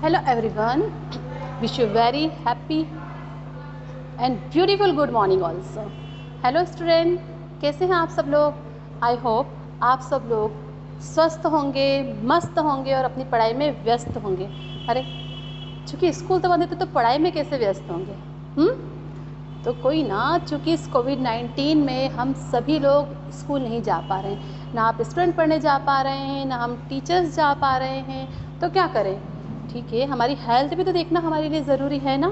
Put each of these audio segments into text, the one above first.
Hello everyone, wish you very happy and beautiful good morning also. Hello student, कैसे हैं आप सब लोग? आई होप आप सब लोग स्वस्थ होंगे, मस्त होंगे और अपनी पढ़ाई में व्यस्त होंगे। अरे चूँकि स्कूल तो बंद है तो पढ़ाई में कैसे व्यस्त होंगे? तो कोई ना, चूँकि इस कोविड-19 में हम सभी लोग स्कूल नहीं जा पा रहे हैं, ना आप स्टूडेंट पढ़ने जा पा रहे हैं, ना हम टीचर्स जा पा रहे हैं, तो क्या करें? ठीक है, हमारी हेल्थ भी तो देखना हमारे लिए ज़रूरी है ना।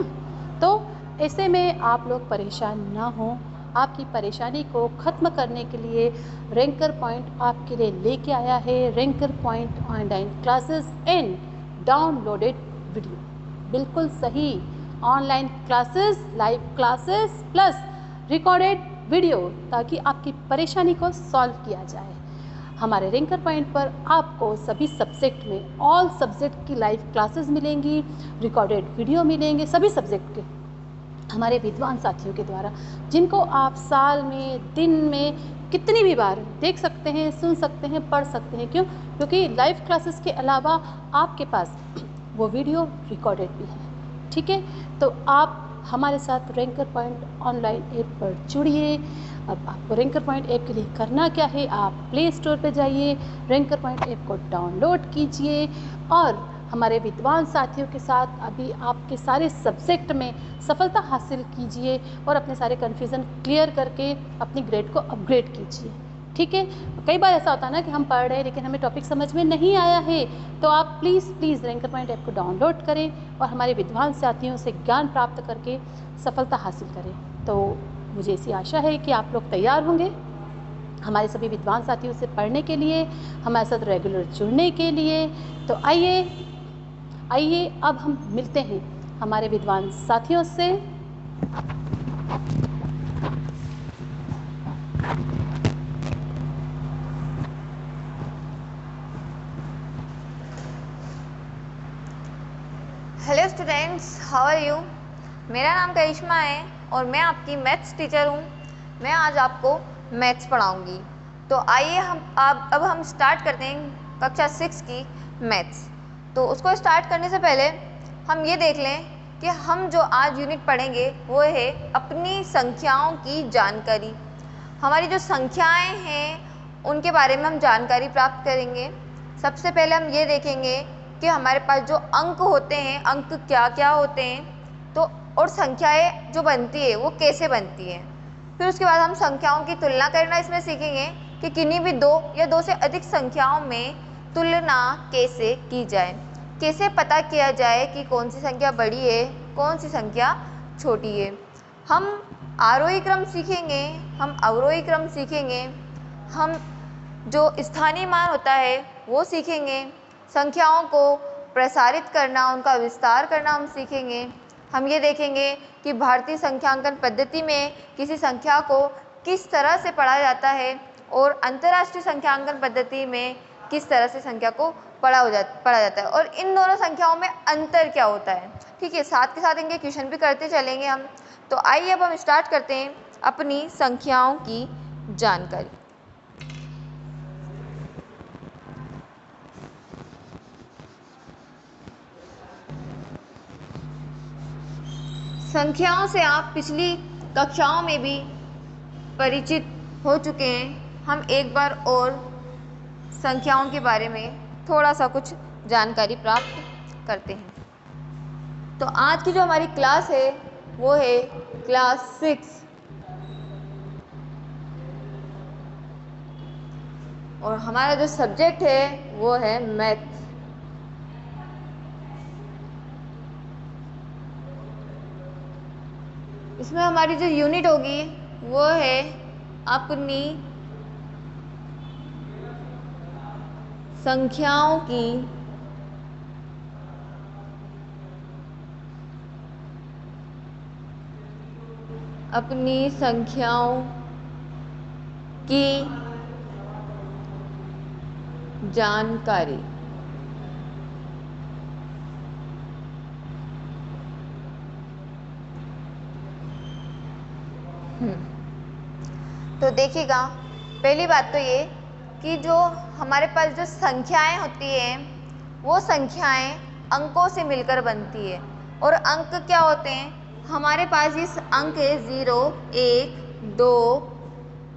तो ऐसे में आप लोग परेशान ना हों, आपकी परेशानी को ख़त्म करने के लिए रैंकर पॉइंट आपके लिए लेके आया है ranker point online classes and downloaded video. बिल्कुल सही, online classes, live classes plus recorded video, ताकि आपकी परेशानी को सॉल्व किया जाए। हमारे रैंकर पॉइंट पर आपको सभी सब्जेक्ट में ऑल सब्जेक्ट की लाइव क्लासेस मिलेंगी, रिकॉर्डेड वीडियो मिलेंगे सभी सब्जेक्ट के हमारे विद्वान साथियों के द्वारा, जिनको आप साल में, दिन में कितनी भी बार देख सकते हैं, सुन सकते हैं, पढ़ सकते हैं। क्यों? क्योंकि लाइव क्लासेस के अलावा आपके पास वो वीडियो रिकॉर्डेड भी है। ठीक है, तो आप हमारे साथ रैंकर पॉइंट ऑनलाइन ऐप पर जुड़िए। अब आपको रैंकर पॉइंट ऐप के लिए करना क्या है, आप प्ले स्टोर पर जाइए, रैंकर पॉइंट ऐप को डाउनलोड कीजिए और हमारे विद्वान साथियों के साथ अभी आपके सारे सब्जेक्ट में सफलता हासिल कीजिए और अपने सारे कन्फ्यूज़न क्लियर करके अपनी ग्रेड को अपग्रेड कीजिए। ठीक है, कई बार ऐसा होता है ना कि हम पढ़ रहे हैं लेकिन हमें टॉपिक समझ में नहीं आया है, तो आप प्लीज़ रैंकर पॉइंट ऐप को डाउनलोड करें और हमारे विद्वान साथियों से ज्ञान प्राप्त करके सफलता हासिल करें। तो मुझे ऐसी आशा है कि आप लोग तैयार होंगे हमारे सभी विद्वान साथियों से पढ़ने के लिए, हमारे साथ रेगुलर जुड़ने के लिए। तो आइए अब हम मिलते हैं हमारे विद्वान साथियों से। Hello students, how are you? मेरा नाम करिश्मा है और मैं आपकी मैथ्स टीचर हूँ। मैं आज आपको मैथ्स पढ़ाऊँगी। तो आइए अब हम स्टार्ट करते हैं कक्षा 6 की मैथ्स। तो उसको स्टार्ट करने से पहले हम ये देख लें कि हम जो आज यूनिट पढ़ेंगे वो है अपनी संख्याओं की जानकारी। हमारी जो संख्याएं हैं उनके बारे में हम जानकारी प्राप्त करेंगे। सबसे पहले हम ये देखेंगे कि हमारे पास जो अंक होते हैं, अंक क्या क्या होते हैं, तो और संख्याएं जो बनती है वो कैसे बनती है। फिर उसके बाद हम संख्याओं की तुलना करना इसमें सीखेंगे कि किन्हीं भी दो या दो से अधिक संख्याओं में तुलना कैसे की जाए, कैसे पता किया जाए कि कौन सी संख्या बड़ी है, कौन सी संख्या छोटी है। हम आरोही क्रम सीखेंगे, हम अवरोही क्रम सीखेंगे, हम जो स्थानीय मान होता है वो सीखेंगे, संख्याओं को प्रसारित करना, उनका विस्तार करना हम सीखेंगे। हम ये देखेंगे कि भारतीय संख्यांकन पद्धति में किसी संख्या को किस तरह से पढ़ा जाता है और अंतर्राष्ट्रीय संख्यांकन पद्धति में किस तरह से संख्या को पढ़ा जाता है और इन दोनों संख्याओं में अंतर क्या होता है। ठीक है, साथ के साथ इनके क्वेश्चन भी करते चलेंगे हम। तो आइए अब हम स्टार्ट करते हैं अपनी संख्याओं की जानकारी। संख्याओं से आप पिछली कक्षाओं में भी परिचित हो चुके हैं। हम एक बार और संख्याओं के बारे में थोड़ा सा कुछ जानकारी प्राप्त करते हैं। तो आज की जो हमारी क्लास है वो है क्लास 6 और हमारा जो सब्जेक्ट है वो है मैथ। इसमें हमारी जो यूनिट होगी वो है अपनी संख्याओं की जानकारी। तो देखिएगा, पहली बात तो ये कि जो हमारे पास जो संख्याएं होती हैं वो संख्याएं अंकों से मिलकर बनती है। और अंक क्या होते हैं? हमारे पास इस अंक है 0, 1, 2,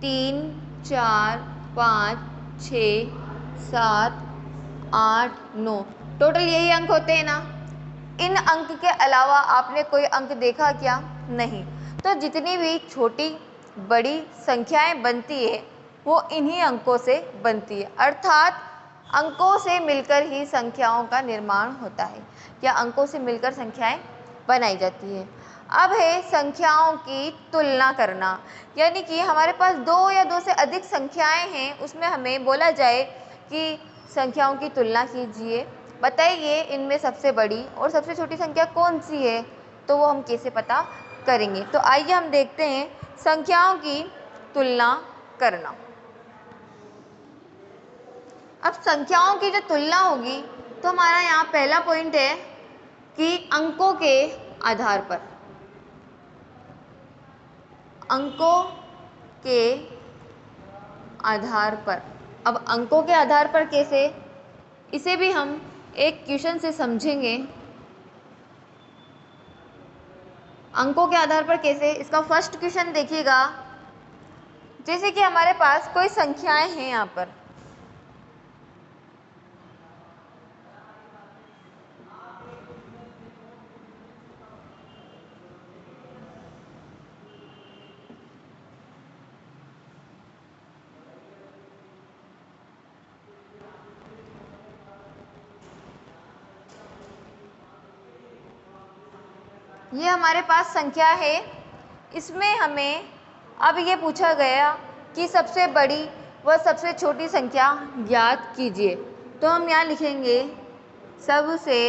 3, 4, 5, 6, 7, 8, 9, टोटल यही अंक होते हैं ना। इन अंक के अलावा आपने कोई अंक देखा क्या? नहीं। तो जितनी भी छोटी बड़ी संख्याएं बनती है वो इन्हीं अंकों से बनती है, अर्थात अंकों से मिलकर ही संख्याओं का निर्माण होता है या अंकों से मिलकर संख्याएं बनाई जाती है। अब है संख्याओं की तुलना करना, यानी कि हमारे पास दो या दो से अधिक संख्याएं हैं, उसमें हमें बोला जाए कि संख्याओं की तुलना कीजिए, बताइए इनमें सबसे बड़ी और सबसे छोटी संख्या कौन सी है। तो वो हम कैसे पता करेंगे? तो आइए हम देखते हैं संख्याओं की तुलना करना। अब संख्याओं की जो तुलना होगी तो हमारा यहाँ पहला पॉइंट है कि अंकों के आधार पर, अंकों के आधार पर। अब अंकों के आधार पर कैसे, इसे भी हम एक क्वेश्चन से समझेंगे। अंकों के आधार पर कैसे, इसका फर्स्ट क्वेश्चन देखिएगा। जैसे कि हमारे पास कोई संख्याएं हैं यहाँ पर, ये हमारे पास संख्या है। इसमें हमें अब ये पूछा गया कि सबसे बड़ी व सबसे छोटी संख्या ज्ञात कीजिए। तो हम यहाँ लिखेंगे सबसे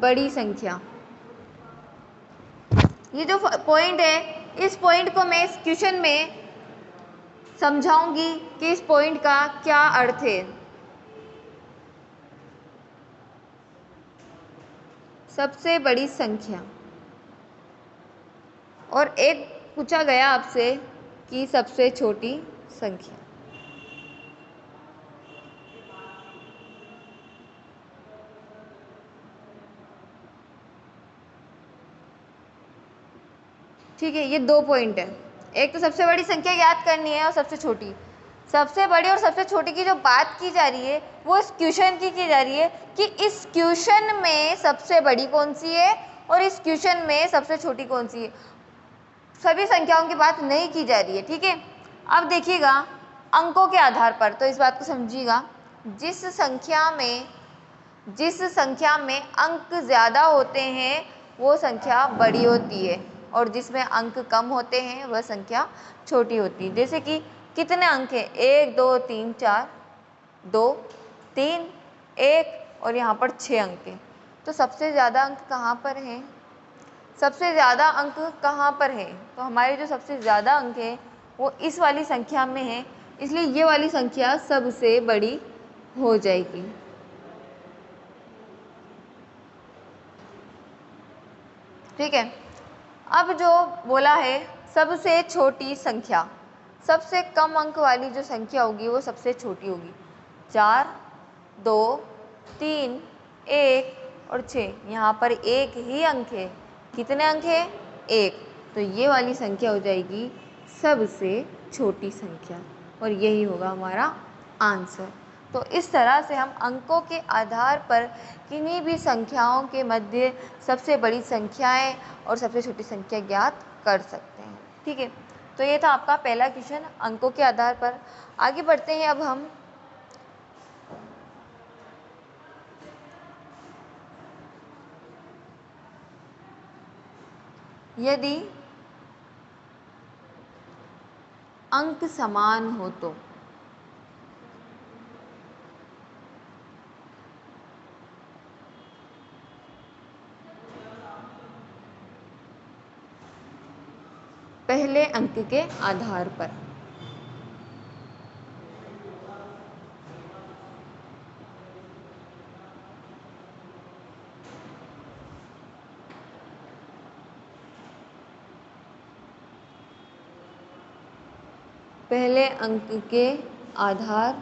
बड़ी संख्या। ये जो पॉइंट है, इस पॉइंट को मैं इस क्वेश्चन में समझाऊंगी कि इस पॉइंट का क्या अर्थ है। सबसे बड़ी संख्या, और एक पूछा गया आपसे कि सबसे छोटी संख्या। ठीक है, ये दो पॉइंट है। एक तो सबसे बड़ी संख्या याद करनी है और सबसे छोटी। सबसे बड़ी और सबसे छोटी की जो बात की जा रही है वो इस क्वेश्चन की जा रही है कि इस क्वेश्चन में सबसे बड़ी कौन सी है और इस क्वेश्चन में सबसे छोटी कौन सी है। सभी संख्याओं की बात नहीं की जा रही है। ठीक है, अब देखिएगा अंकों के आधार पर, तो इस बात को समझिएगा। जिस संख्या में अंक ज़्यादा होते हैं वो संख्या बड़ी होती है, और जिसमें अंक कम होते हैं वह संख्या छोटी होती है। जैसे कि कितने अंक हैं? 1, 2, 3, 4, 2, 3, 1 और यहाँ पर 6 अंक हैं। तो सबसे ज़्यादा अंक कहाँ पर हैं? सबसे ज़्यादा अंक कहाँ पर है? तो हमारे जो सबसे ज़्यादा अंक हैं वो इस वाली संख्या में है, इसलिए ये वाली संख्या सबसे बड़ी हो जाएगी। ठीक है, अब जो बोला है सबसे छोटी संख्या, सबसे कम अंक वाली जो संख्या होगी वो सबसे छोटी होगी। 4, 2, 3, 1 और 6, यहाँ पर एक ही अंक है। कितने अंक है? 1। तो ये वाली संख्या हो जाएगी सबसे छोटी संख्या, और यही होगा हमारा आंसर। तो इस तरह से हम अंकों के आधार पर किन्हीं भी संख्याओं के मध्य सबसे बड़ी संख्याएं और सबसे छोटी संख्या ज्ञात कर सकते हैं। ठीक है, तो ये था आपका पहला क्वेश्चन अंकों के आधार पर। आगे बढ़ते हैं अब हम। यदि अंक समान हो तो पहले अंक के आधार पर, पहले अंक के आधार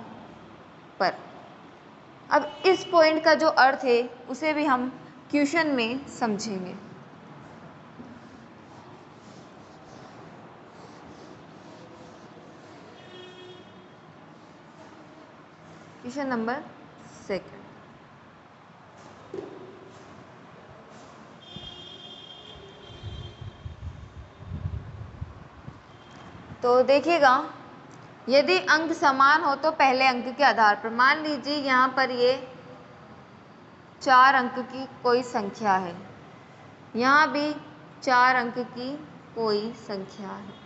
पर अब इस पॉइंट का जो अर्थ है उसे भी हम क्वेश्चन में समझेंगे। Question number 2। तो देखिएगा, यदि अंक समान हो तो पहले अंक के आधार पर, मान लीजिए यहाँ पर ये 4 अंक की कोई संख्या है, यहाँ भी 4 अंक की कोई संख्या है।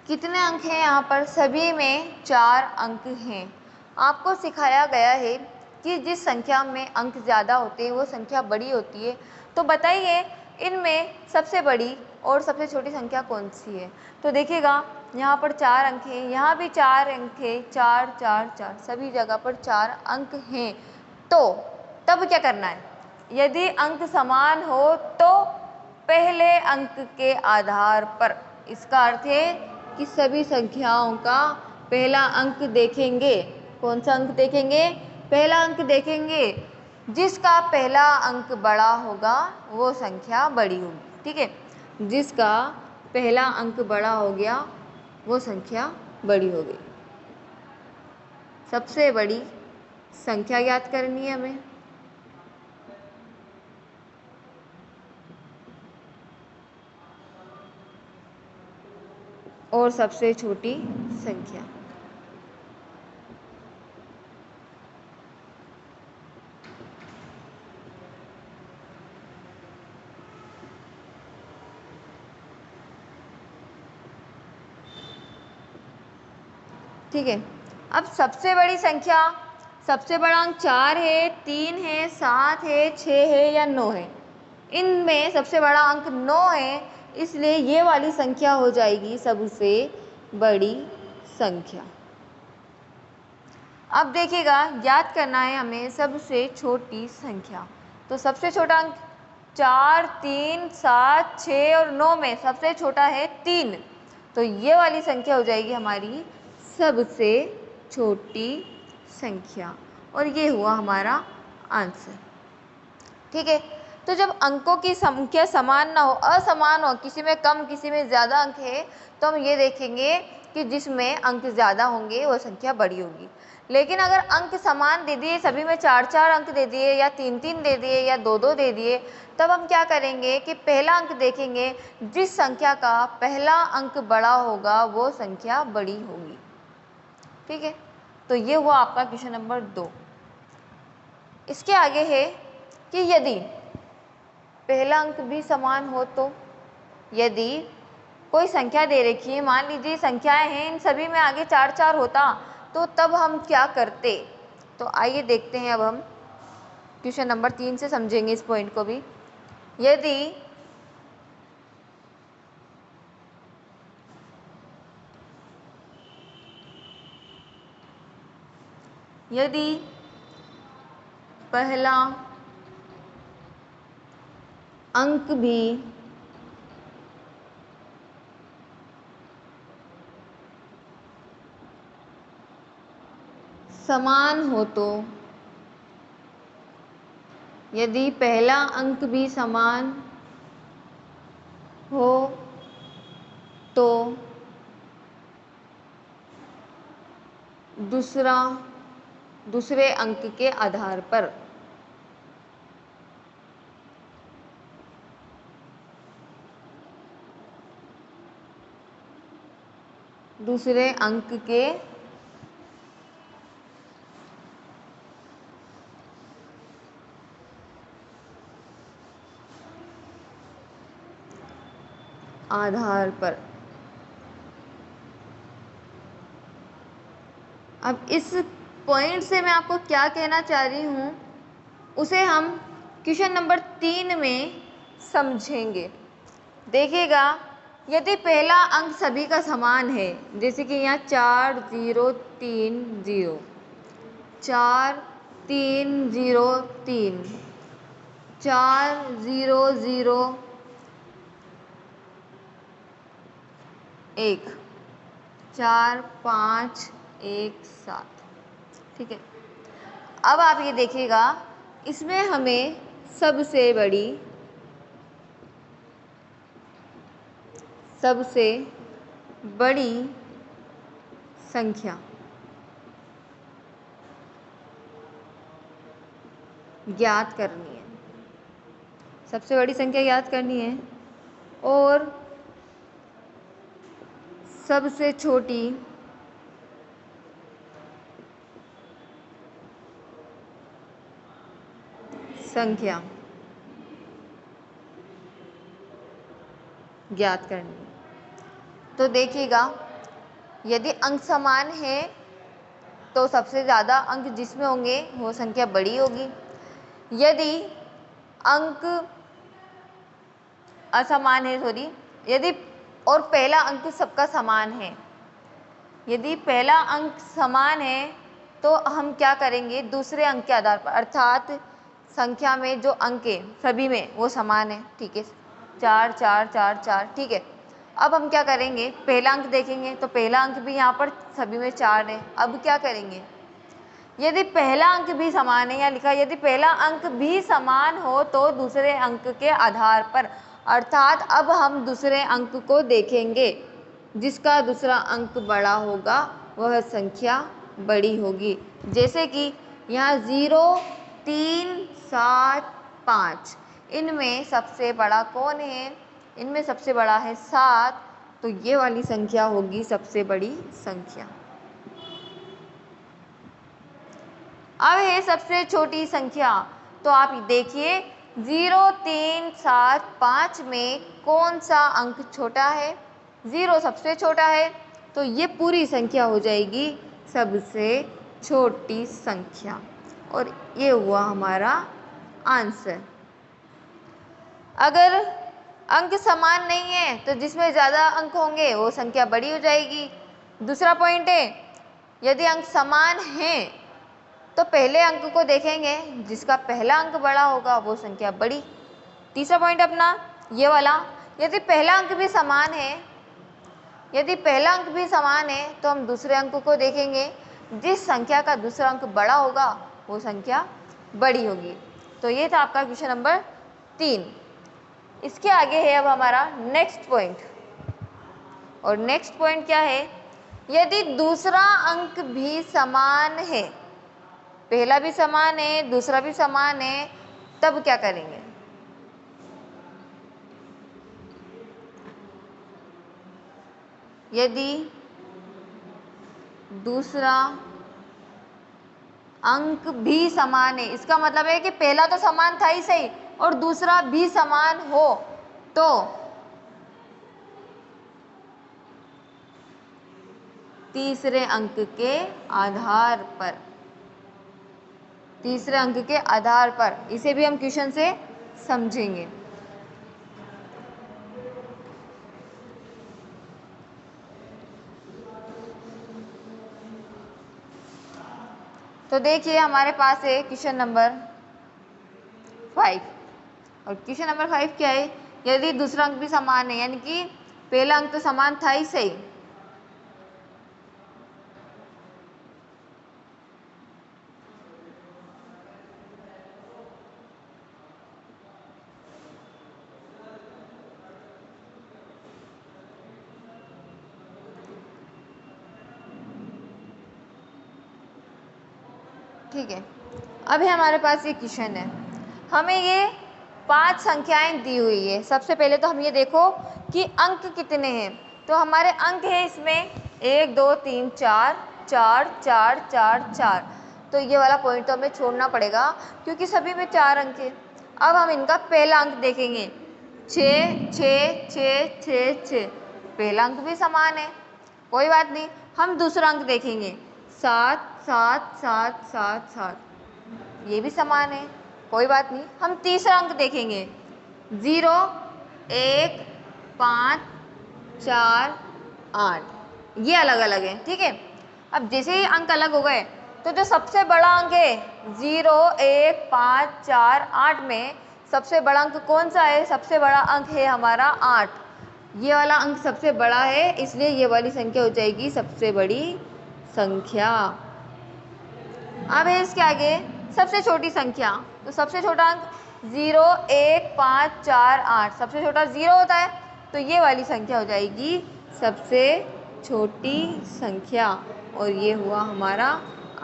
कितने अंक हैं यहाँ पर? सभी में 4 अंक हैं। आपको सिखाया गया है कि जिस संख्या में अंक ज़्यादा होते हैं वो संख्या बड़ी होती है। तो बताइए इनमें सबसे बड़ी और सबसे छोटी संख्या कौन सी है? तो देखिएगा, यहाँ पर 4 अंक हैं, यहाँ भी 4 अंक हैं, 4 4 4, सभी जगह पर 4 अंक हैं। तो तब क्या करना है? यदि अंक समान हो तो पहले अंक के आधार पर, इसका अर्थ है कि सभी संख्याओं का पहला अंक देखेंगे। कौन सा अंक देखेंगे? पहला अंक देखेंगे। जिसका पहला अंक बड़ा होगा वो संख्या बड़ी होगी। ठीक है, जिसका पहला अंक बड़ा हो गया वो संख्या बड़ी हो गई। सबसे बड़ी संख्या ज्ञात करनी है हमें। और सबसे छोटी संख्या। ठीक है, अब सबसे बड़ी संख्या, सबसे बड़ा अंक 4 है, 3 है, 7 है, 6 है या 9 है? इनमें सबसे बड़ा अंक 9 है, इसलिए ये वाली संख्या हो जाएगी सबसे बड़ी संख्या। अब देखिएगा, याद करना है हमें सबसे छोटी संख्या। तो सबसे छोटा अंक 4, 3, 7, 6 और 9 में सबसे छोटा है 3। तो ये वाली संख्या हो जाएगी हमारी सबसे छोटी संख्या, और ये हुआ हमारा आंसर। ठीक है, तो जब अंकों की संख्या समान ना हो, असमान हो, किसी में कम किसी में ज़्यादा अंक है, तो हम ये देखेंगे कि जिसमें अंक ज़्यादा होंगे वो संख्या बड़ी होगी। लेकिन अगर अंक समान दे दिए, सभी में 4 4 अंक दे दिए या 3 3 दे दिए या 2 2 दे दिए, तब हम क्या करेंगे कि पहला अंक देखेंगे। जिस संख्या का पहला अंक बड़ा होगा वो संख्या बड़ी होगी। ठीक है, तो ये हुआ आपका क्वेश्चन नंबर 2। इसके आगे है कि यदि पहला अंक भी समान हो, तो यदि कोई संख्या दे रखी है, मान लीजिए संख्याएं हैं, इन सभी में आगे 4 4 होता, तो तब हम क्या करते? तो आइए देखते हैं। अब हम क्वेश्चन नंबर 3 से समझेंगे इस पॉइंट को भी। यदि पहला अंक भी समान हो, तो यदि पहला अंक भी समान हो तो दूसरे अंक के आधार पर दूसरे अंक के आधार पर। अब इस पॉइंट से मैं आपको क्या कहना चाह रही हूँ उसे हम क्वेश्चन नंबर 3 में समझेंगे। देखिएगा, यदि पहला अंक सभी का समान है, जैसे कि यहाँ 4 0 3 0, 4 3 0 3, 4 0 0 1 4 5 1 7। ठीक है, अब आप ये देखिएगा, इसमें हमें सबसे बड़ी संख्या ज्ञात करनी है, सबसे बड़ी संख्या ज्ञात करनी है, और सबसे छोटी संख्या ज्ञात करनी है। तो देखिएगा, यदि अंक समान है तो सबसे ज़्यादा अंक जिसमें होंगे वो संख्या बड़ी होगी। यदि अंक असमान है, यदि और पहला अंक सबका समान है, यदि पहला अंक समान है तो हम क्या करेंगे, दूसरे अंक के आधार पर, अर्थात संख्या में जो अंक है सभी में वो समान है। ठीक है, 4 4 4 4। ठीक है, अब हम क्या करेंगे, पहला अंक देखेंगे तो पहला अंक भी यहाँ पर सभी में 4 है। अब क्या करेंगे, यदि पहला अंक भी समान है, या लिखा यदि पहला अंक भी समान हो तो दूसरे अंक के आधार पर, अर्थात अब हम दूसरे अंक को देखेंगे, जिसका दूसरा अंक बड़ा होगा वह संख्या बड़ी होगी। जैसे कि यहाँ 0 3 7 5, इनमें सबसे बड़ा कौन है, इनमें सबसे बड़ा है 7, तो ये वाली संख्या होगी सबसे बड़ी संख्या। अब है सबसे छोटी संख्या, तो आप देखिए 0 3 7 5 में कौन सा अंक छोटा है, 0 सबसे छोटा है, तो ये पूरी संख्या हो जाएगी सबसे छोटी संख्या, और ये हुआ हमारा आंसर। अगर अंक समान नहीं है तो जिसमें ज़्यादा अंक होंगे वो संख्या बड़ी हो जाएगी। दूसरा पॉइंट है, यदि अंक समान हैं तो पहले अंक को देखेंगे, जिसका पहला अंक बड़ा होगा वो संख्या बड़ी। तीसरा पॉइंट अपना ये वाला, यदि पहला अंक भी समान है, यदि पहला अंक भी समान है तो हम दूसरे अंक को देखेंगे, जिस संख्या का दूसरा अंक बड़ा होगा वो संख्या बड़ी होगी। तो ये था आपका क्वेश्चन नंबर 3। इसके आगे है अब हमारा नेक्स्ट पॉइंट, और नेक्स्ट पॉइंट क्या है, यदि दूसरा अंक भी समान है, पहला भी समान है दूसरा भी समान है, तब क्या करेंगे। यदि दूसरा अंक भी समान है, इसका मतलब है कि पहला तो समान था ही सही और दूसरा भी समान हो, तो तीसरे अंक के आधार पर, तीसरे अंक के आधार पर, इसे भी हम क्वेश्चन से समझेंगे। तो देखिए हमारे पास है क्वेश्चन नंबर 5, और क्वेश्चन नंबर 5 क्या है, यदि दूसरा अंक भी समान है, यानी कि पहला अंक तो समान था ही सही, ठीक है। अभी हमारे पास ये क्वेश्चन है, हमें ये 5 संख्याएं दी हुई है। सबसे पहले तो हम ये देखो कि अंक कितने हैं, तो हमारे अंक है इसमें 1 2 3 4 4 4 4 4, तो ये वाला पॉइंट तो हमें छोड़ना पड़ेगा क्योंकि सभी में 4 अंक है। अब हम इनका पहला अंक देखेंगे, 6 6 6 6 6, पहला अंक भी समान है, कोई बात नहीं। हम दूसरा अंक देखेंगे, 7 7 7 7 7, ये भी समान है, कोई बात नहीं। हम तीसरा अंक देखेंगे, 0 1 5 4 8, ये अलग अलग है, ठीक है। अब जैसे ही अंक अलग हो गए तो जो सबसे बड़ा अंक है 0 1 5 4 8 में सबसे बड़ा अंक कौन सा है? सबसे बड़ा अंक है हमारा 8। ये वाला अंक सबसे बड़ा है, इसलिए ये वाली संख्या हो जाएगी सबसे बड़ी संख्या। अब है इसके आगे सबसे छोटी संख्या, तो सबसे छोटा अंक 0, 1, 5, 4, 8, सबसे छोटा 0 होता है, तो ये वाली संख्या हो जाएगी सबसे छोटी संख्या, और ये हुआ हमारा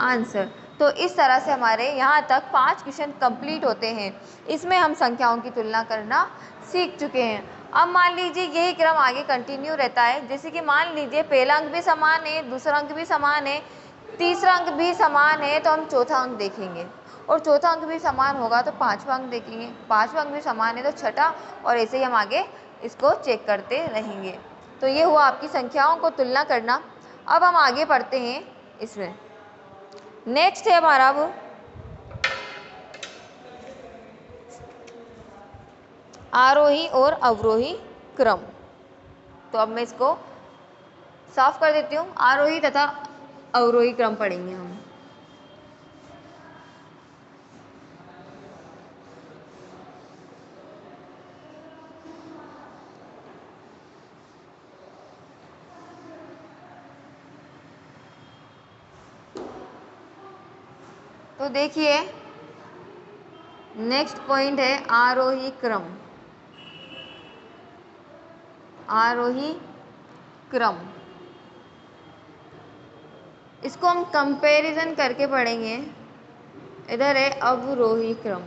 आंसर। तो इस तरह से हमारे यहाँ तक 5 क्वेश्चन कंप्लीट होते हैं। इसमें हम संख्याओं की तुलना करना सीख चुके हैं। अब मान लीजिए यही क्रम आगे कंटिन्यू रहता है, जैसे कि मान लीजिए पहला अंक भी समान है, दूसरा अंक भी समान है, तीसरा अंक भी समान है, तो हम चौथा अंक देखेंगे, और चौथा अंक भी समान होगा तो पांचवा अंक देखेंगे, पांचवा अंक भी समान है तो छठा, और ऐसे ही हम आगे इसको चेक करते रहेंगे। तो ये हुआ आपकी संख्याओं को तुलना करना। अब हम आगे पढ़ते हैं इसमें। नेक्स्ट है हमारा अब आरोही और अवरोही क्रम। तो अब मैं इसको साफ कर देती हूँ। आरोही तथा अवरोही क्रम पढ़ेंगे हम। तो देखिए नेक्स्ट पॉइंट है आरोही क्रम। आरोही क्रम, इसको हम कंपैरिजन करके पढ़ेंगे। इधर है अवरोही क्रम।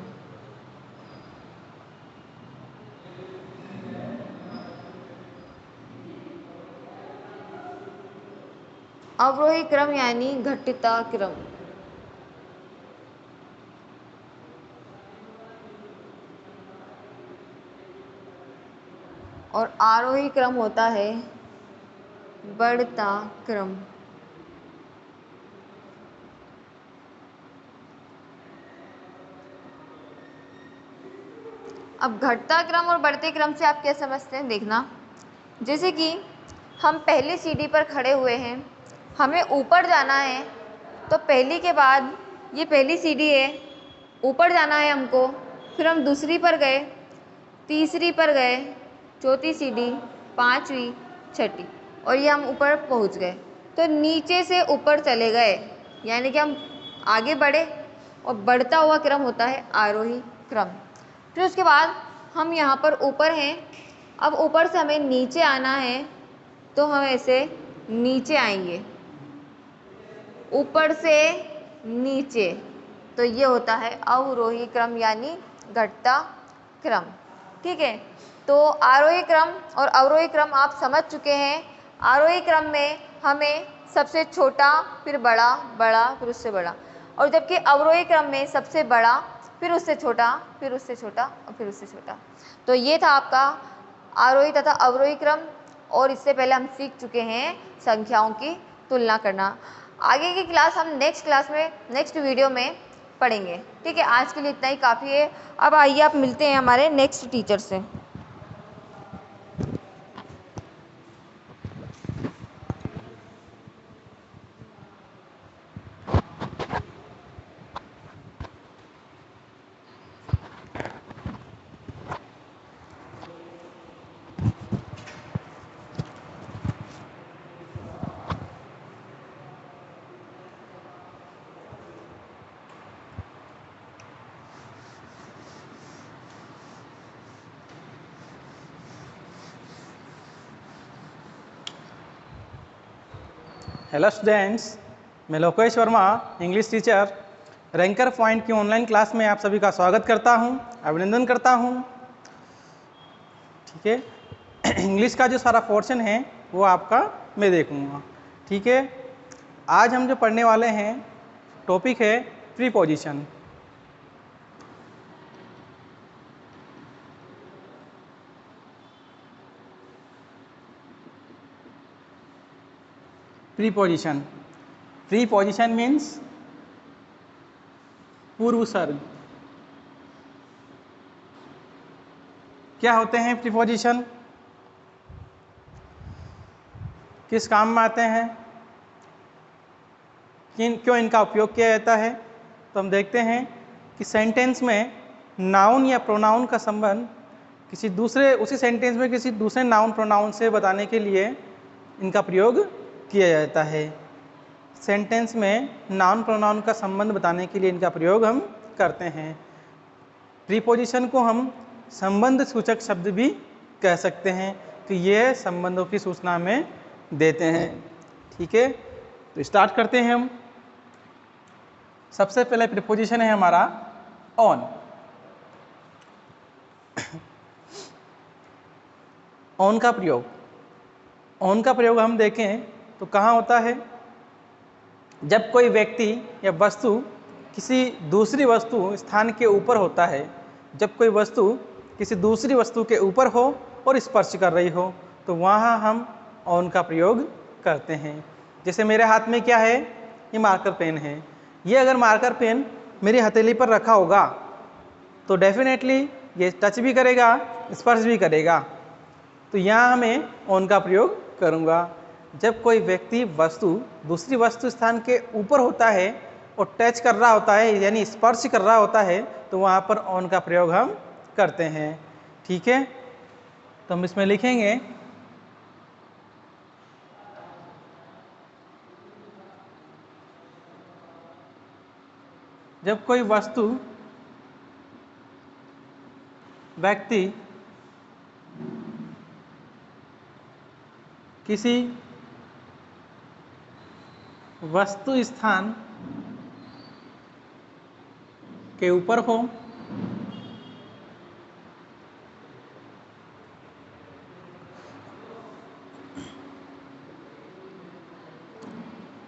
अवरोही क्रम यानी घटता क्रम। और आरोही क्रम होता है बढ़ता क्रम। अब घटता क्रम और बढ़ते क्रम से आप क्या समझते हैं, देखना। जैसे कि हम पहली सीढ़ी पर खड़े हुए हैं, हमें ऊपर जाना है, तो पहली के बाद ये पहली सीढ़ी है, ऊपर जाना है हमको, फिर हम दूसरी पर गए, तीसरी पर गए, चौथी सीढ़ी, पांचवी, छठी, और ये हम ऊपर पहुंच गए। तो नीचे से ऊपर चले गए, यानी कि हम आगे बढ़े, और बढ़ता हुआ क्रम होता है आरोही क्रम। फिर उसके बाद हम यहाँ पर ऊपर हैं, अब ऊपर से हमें नीचे आना है, तो हम ऐसे नीचे आएंगे, ऊपर से नीचे, तो ये होता है अवरोही क्रम यानी घटता क्रम। ठीक है, तो आरोही क्रम और अवरोही क्रम आप समझ चुके हैं। आरोही क्रम में हमें सबसे छोटा, फिर बड़ा, बड़ा, फिर उससे बड़ा, और जबकि अवरोही क्रम में सबसे बड़ा, फिर उससे छोटा, फिर उससे छोटा, और फिर उससे छोटा। तो ये था आपका आरोही तथा अवरोही क्रम, और इससे पहले हम सीख चुके हैं संख्याओं की तुलना करना। आगे की क्लास हम नेक्स्ट क्लास में, नेक्स्ट वीडियो में पढ़ेंगे। ठीक है, आज के लिए इतना ही काफ़ी है। अब आइए आप मिलते हैं हमारे नेक्स्ट टीचर से। हेलो स्टूडेंट्स, मैं Lokesh Verma, English teacher, ranker point की ऑनलाइन क्लास में आप सभी का स्वागत करता हूं, अभिनंदन करता हूं। ठीक है, इंग्लिश का जो सारा पोर्शन है वो आपका मैं देखूंगा। ठीक है, आज हम जो पढ़ने वाले हैं टॉपिक है प्रीपोजिशन। प्रीपोजिशन, प्रीपोजिशन मीन्स पूर्व सर्ग। क्या होते हैं प्रीपोजिशन, किस काम में आते हैं, क्यों इनका उपयोग किया जाता है। तो हम देखते हैं कि सेंटेंस में नाउन या प्रोनाउन का संबंध किसी दूसरे उसी सेंटेंस में किसी दूसरे नाउन प्रोनाउन से बताने के लिए इनका प्रयोग किया जाता है। सेंटेंस में नाउन प्रोनाउन का संबंध बताने के लिए इनका प्रयोग हम करते हैं। प्रीपोजिशन को हम संबंध सूचक शब्द भी कह सकते हैं, तो ये संबंधों की सूचना में देते हैं। ठीक है, तो स्टार्ट करते हैं हम। सबसे पहले प्रीपोजिशन है हमारा ऑन। ऑन का प्रयोग, ऑन का प्रयोग हम देखें तो कहाँ होता है? जब कोई व्यक्ति या वस्तु किसी दूसरी वस्तु स्थान के ऊपर होता है। जब कोई वस्तु किसी दूसरी वस्तु के ऊपर हो और स्पर्श कर रही हो तो वहाँ हम ऑन का प्रयोग करते हैं। जैसे मेरे हाथ में क्या है? ये मार्कर पेन है। ये अगर मार्कर पेन मेरी हथेली पर रखा होगा तो डेफिनेटली ये टच भी करेगा, स्पर्श भी करेगा। तो यहाँ हमें ऑन का प्रयोग करूँगा। जब कोई व्यक्ति वस्तु दूसरी वस्तु स्थान के ऊपर होता है और टच कर रहा होता है यानी स्पर्श कर रहा होता है तो वहाँ पर ऑन का प्रयोग हम करते हैं। ठीक है, तो हम इसमें लिखेंगे जब कोई वस्तु व्यक्ति किसी वस्तु स्थान के ऊपर हो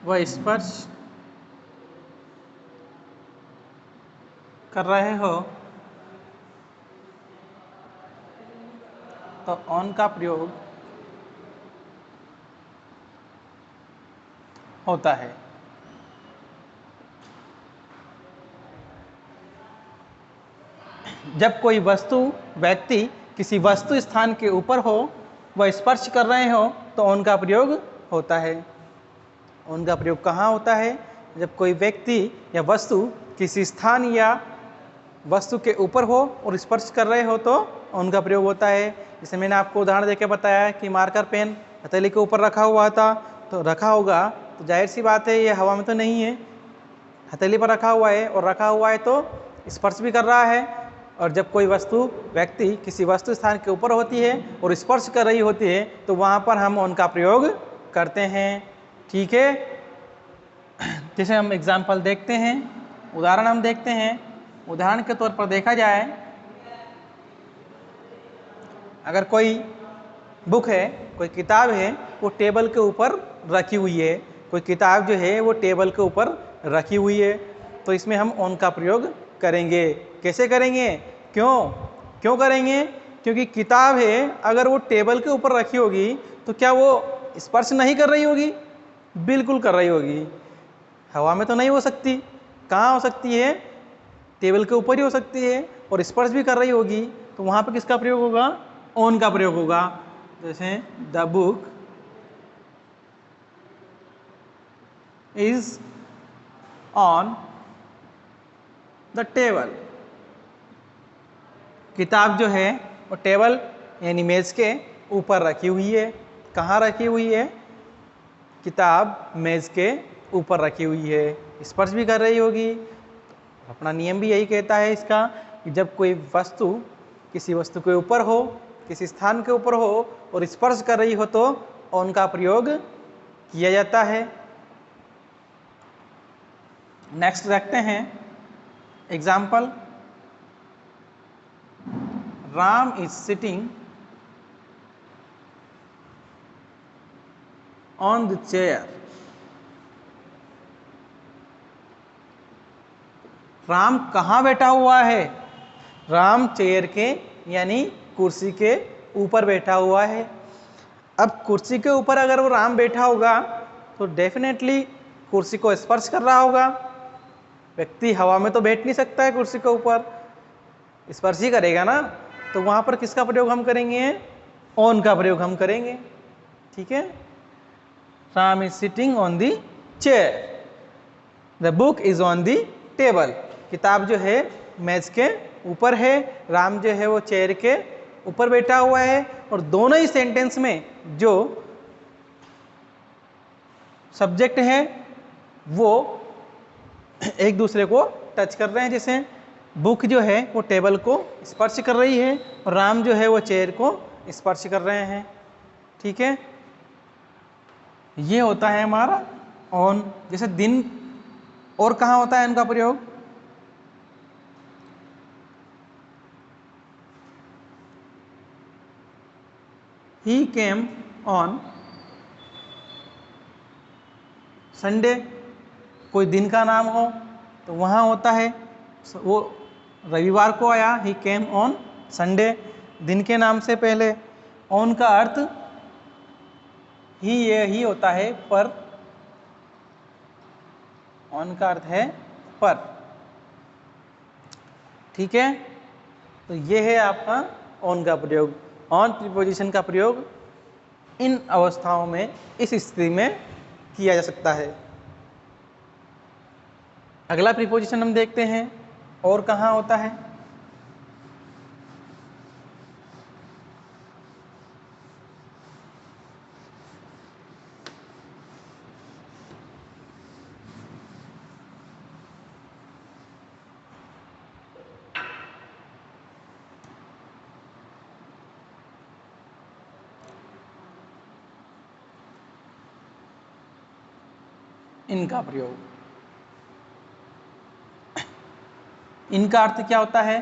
वह स्पर्श कर रहे हो तो ऑन का प्रयोग होता है। जब कोई वस्तु व्यक्ति किसी वस्तु स्थान के ऊपर हो वह स्पर्श कर रहे हो तो ऑन का प्रयोग होता है। ऑन का प्रयोग कहाँ होता है? जब कोई व्यक्ति या वस्तु किसी स्थान या वस्तु के ऊपर हो और स्पर्श कर रहे हो तो ऑन का प्रयोग होता है। जैसे मैंने आपको उदाहरण देके बताया कि मार्कर पेन हथेली के ऊपर रखा हुआ था तो रखा होगा तो जाहिर सी बात है ये हवा में तो नहीं है, हथेली पर रखा हुआ है और रखा हुआ है तो स्पर्श भी कर रहा है। और जब कोई वस्तु व्यक्ति किसी वस्तु स्थान के ऊपर होती है और स्पर्श कर रही होती है तो वहाँ पर हम ऑन का प्रयोग करते हैं। ठीक है, जैसे हम एग्जाम्पल देखते हैं, उदाहरण हम देखते हैं। उदाहरण के तौर पर देखा जाए, अगर कोई बुक है, कोई किताब है, वो टेबल के ऊपर रखी हुई है, कोई किताब जो है वो टेबल के ऊपर रखी हुई है तो इसमें हम ऑन का प्रयोग करेंगे। कैसे करेंगे? क्यों करेंगे? क्योंकि किताब है अगर वो टेबल के ऊपर रखी होगी तो क्या वो स्पर्श नहीं कर रही होगी? बिल्कुल कर रही होगी। हवा में तो नहीं हो सकती, कहाँ हो सकती है? टेबल के ऊपर ही हो सकती है और स्पर्श भी कर रही होगी तो वहाँ पर किसका प्रयोग होगा? ऑन का प्रयोग होगा। जैसे the book is on the table. किताब जो है वो टेबल यानी मेज के ऊपर रखी हुई है। कहाँ रखी हुई है? किताब मेज के ऊपर रखी हुई है, स्पर्श भी कर रही होगी। अपना नियम भी यही कहता है इसका कि जब कोई वस्तु किसी वस्तु के ऊपर हो, किसी स्थान के ऊपर हो और स्पर्श कर रही हो तो ऑन का प्रयोग किया जाता है। नेक्स्ट देखते हैं example. Ram is sitting on the chair. Ram कहाँ बैठा हुआ है? राम चेयर के यानी कुर्सी के ऊपर बैठा हुआ है। अब कुर्सी के ऊपर अगर वो राम बैठा होगा तो डेफिनेटली कुर्सी को स्पर्श कर रहा होगा। व्यक्ति हवा में तो बैठ नहीं सकता है कुर्सी के ऊपर, स्पर्श ही करेगा ना। तो वहाँ पर किसका प्रयोग हम करेंगे? ऑन का प्रयोग हम करेंगे। ठीक है, Ram is sitting on the chair, the book is on the table. किताब जो है मेज के ऊपर है, राम जो है वो चेयर के ऊपर बैठा हुआ है, और दोनों ही सेंटेंस में जो सब्जेक्ट है वो एक दूसरे को टच कर रहे हैं। जैसे बुक जो है वो टेबल को स्पर्श कर रही है और राम जो है वो चेयर को स्पर्श कर रहे हैं। ठीक है, ये होता है हमारा ऑन। जैसे दिन, और कहाँ होता है इनका प्रयोग? ही केम ऑन संडे, कोई दिन का नाम हो तो वहाँ होता है वो रविवार को आया, ही केम ऑन संडे, दिन के नाम से पहले। ऑन का अर्थ ही होता है पर, ऑन का अर्थ है पर। ठीक है, तो ये है आपका ऑन का प्रयोग। ऑन प्रीपोजिशन का प्रयोग इन अवस्थाओं में, इस स्थिति में किया जा सकता है। अगला प्रीपोजिशन हम देखते हैं, और कहाँ होता है? इनका प्रयोग। इनका अर्थ क्या होता है?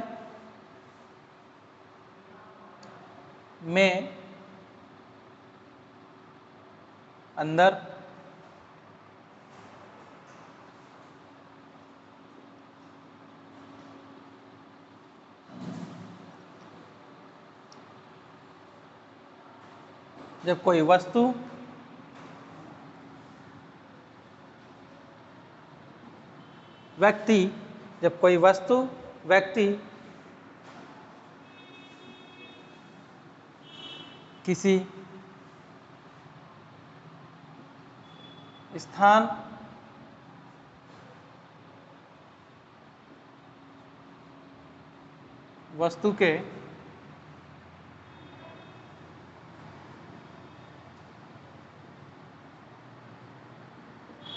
मैं अंदर, जब कोई वस्तु व्यक्ति, जब कोई वस्तु व्यक्ति किसी स्थान, वस्तु के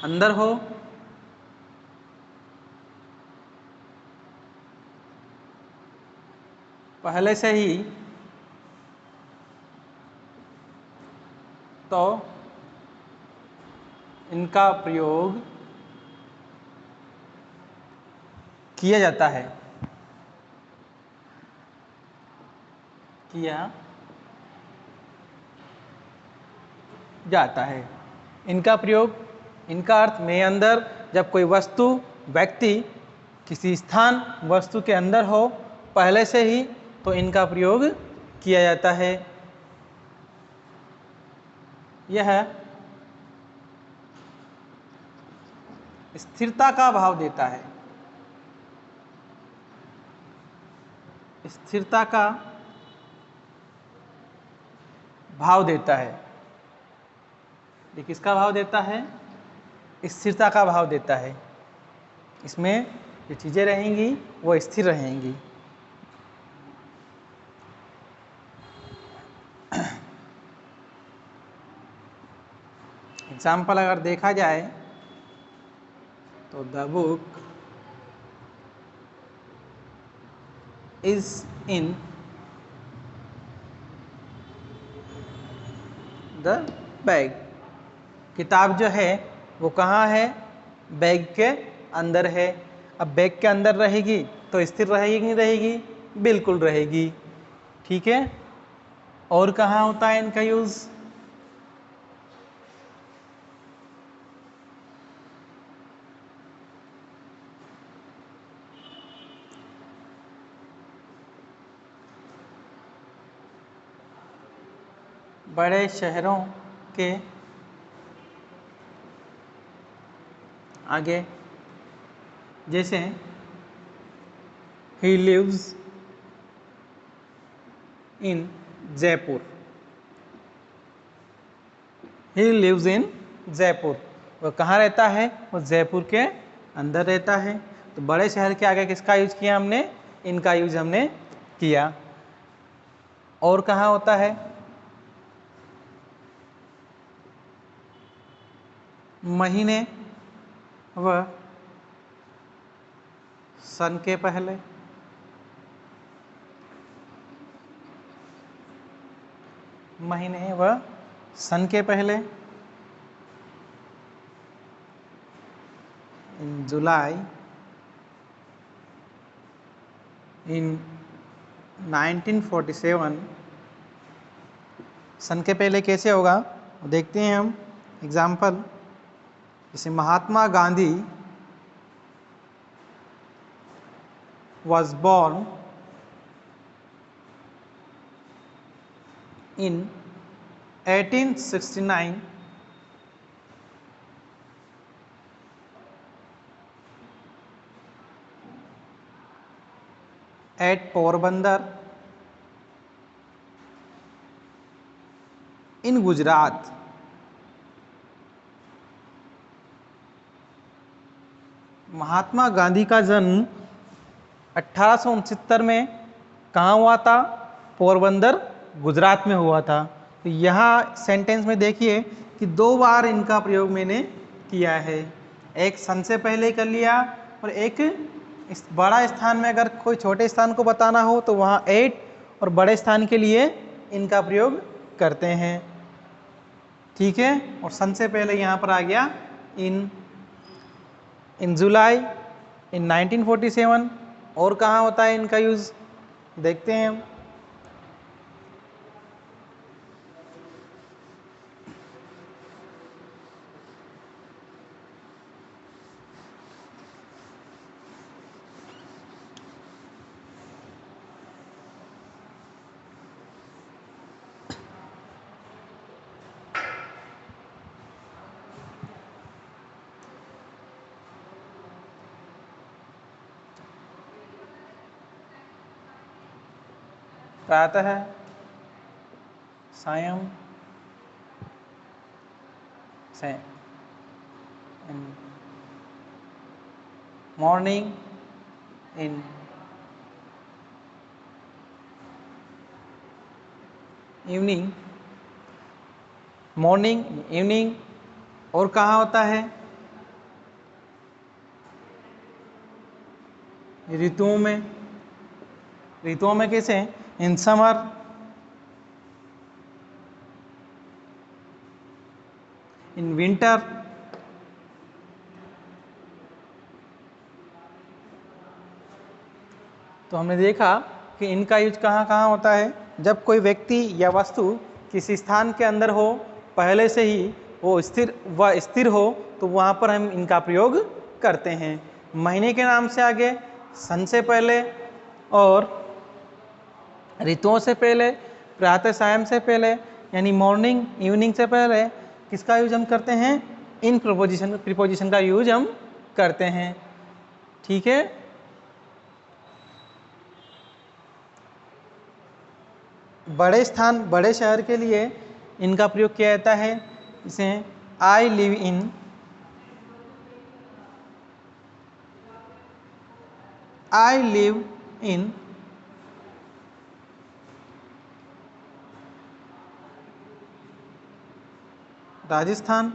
अंदर हो, पहले से ही, तो इनका प्रयोग किया जाता है, किया जाता है। इनका प्रयोग, इनका अर्थ में अंदर, जब कोई वस्तु व्यक्ति किसी स्थान वस्तु के अंदर हो पहले से ही, तो इनका प्रयोग किया जाता है। यह स्थिरता का भाव देता है, स्थिरता का भाव देता है। ये किसका भाव देता है? स्थिरता का भाव देता है। इसमें जो चीज़ें रहेंगी वो स्थिर रहेंगी। एग्जाम्पल अगर देखा जाए तो the book is in the bag, किताब जो है वो कहाँ है? बैग के अंदर है। अब बैग के अंदर रहेगी तो स्थिर रहेगी कि नहीं रहेगी? बिल्कुल रहेगी। ठीक है, और कहाँ होता है इनका यूज़? बड़े शहरों के आगे, जैसे he lives in Jaipur, he lives in Jaipur, वो कहाँ रहता है? वो जयपुर के अंदर रहता है। तो बड़े शहर के आगे किसका यूज किया हमने? इनका यूज हमने किया। और कहाँ होता है? महीने व सन के पहले, महीने व सन के पहले, इन जुलाई, इन 1947, सन के पहले कैसे होगा देखते हैं हम। एग्जाम्पल, जैसे Mahatma Gandhi was born in 1869 at Porbandar in Gujarat. Mahatma Gandhi का जन्म 1869 में कहाँ हुआ था? पोरबंदर, गुजरात में हुआ था। तो यहाँ सेंटेंस में देखिए कि 2 बार इनका प्रयोग मैंने किया है। एक सन से पहले कर लिया और एक इस बड़ा स्थान में अगर कोई छोटे स्थान को बताना हो तो वहाँ एट, और बड़े स्थान के लिए इनका प्रयोग करते हैं। ठीक है, और सन से पहले यहाँ पर आ गया इन जुलाई इन 1947। और कहाँ होता है इनका यूज़ देखते हैं हम। प्रातः, सायं, morning, in evening, morning, evening. और कहाँ होता है? ऋतुओं में। ऋतुओं में कैसे? इन समर, इन विंटर, तो हमने देखा कि इनका यूज कहाँ कहाँ होता है। जब कोई व्यक्ति या वस्तु किसी स्थान के अंदर हो, पहले से ही वो स्थिर हो, तो वहाँ पर हम इनका प्रयोग करते हैं। महीने के नाम से आगे सन से पहले, और ऋतुओं से पहले, प्रातः सायं से पहले, यानी मॉर्निंग इवनिंग से पहले किसका यूज हम करते हैं? इन प्रीपोजिशन का यूज हम करते हैं। ठीक है, बड़े स्थान, बड़े शहर के लिए इनका प्रयोग किया जाता है। इसे आई live in, I live in Rajasthan.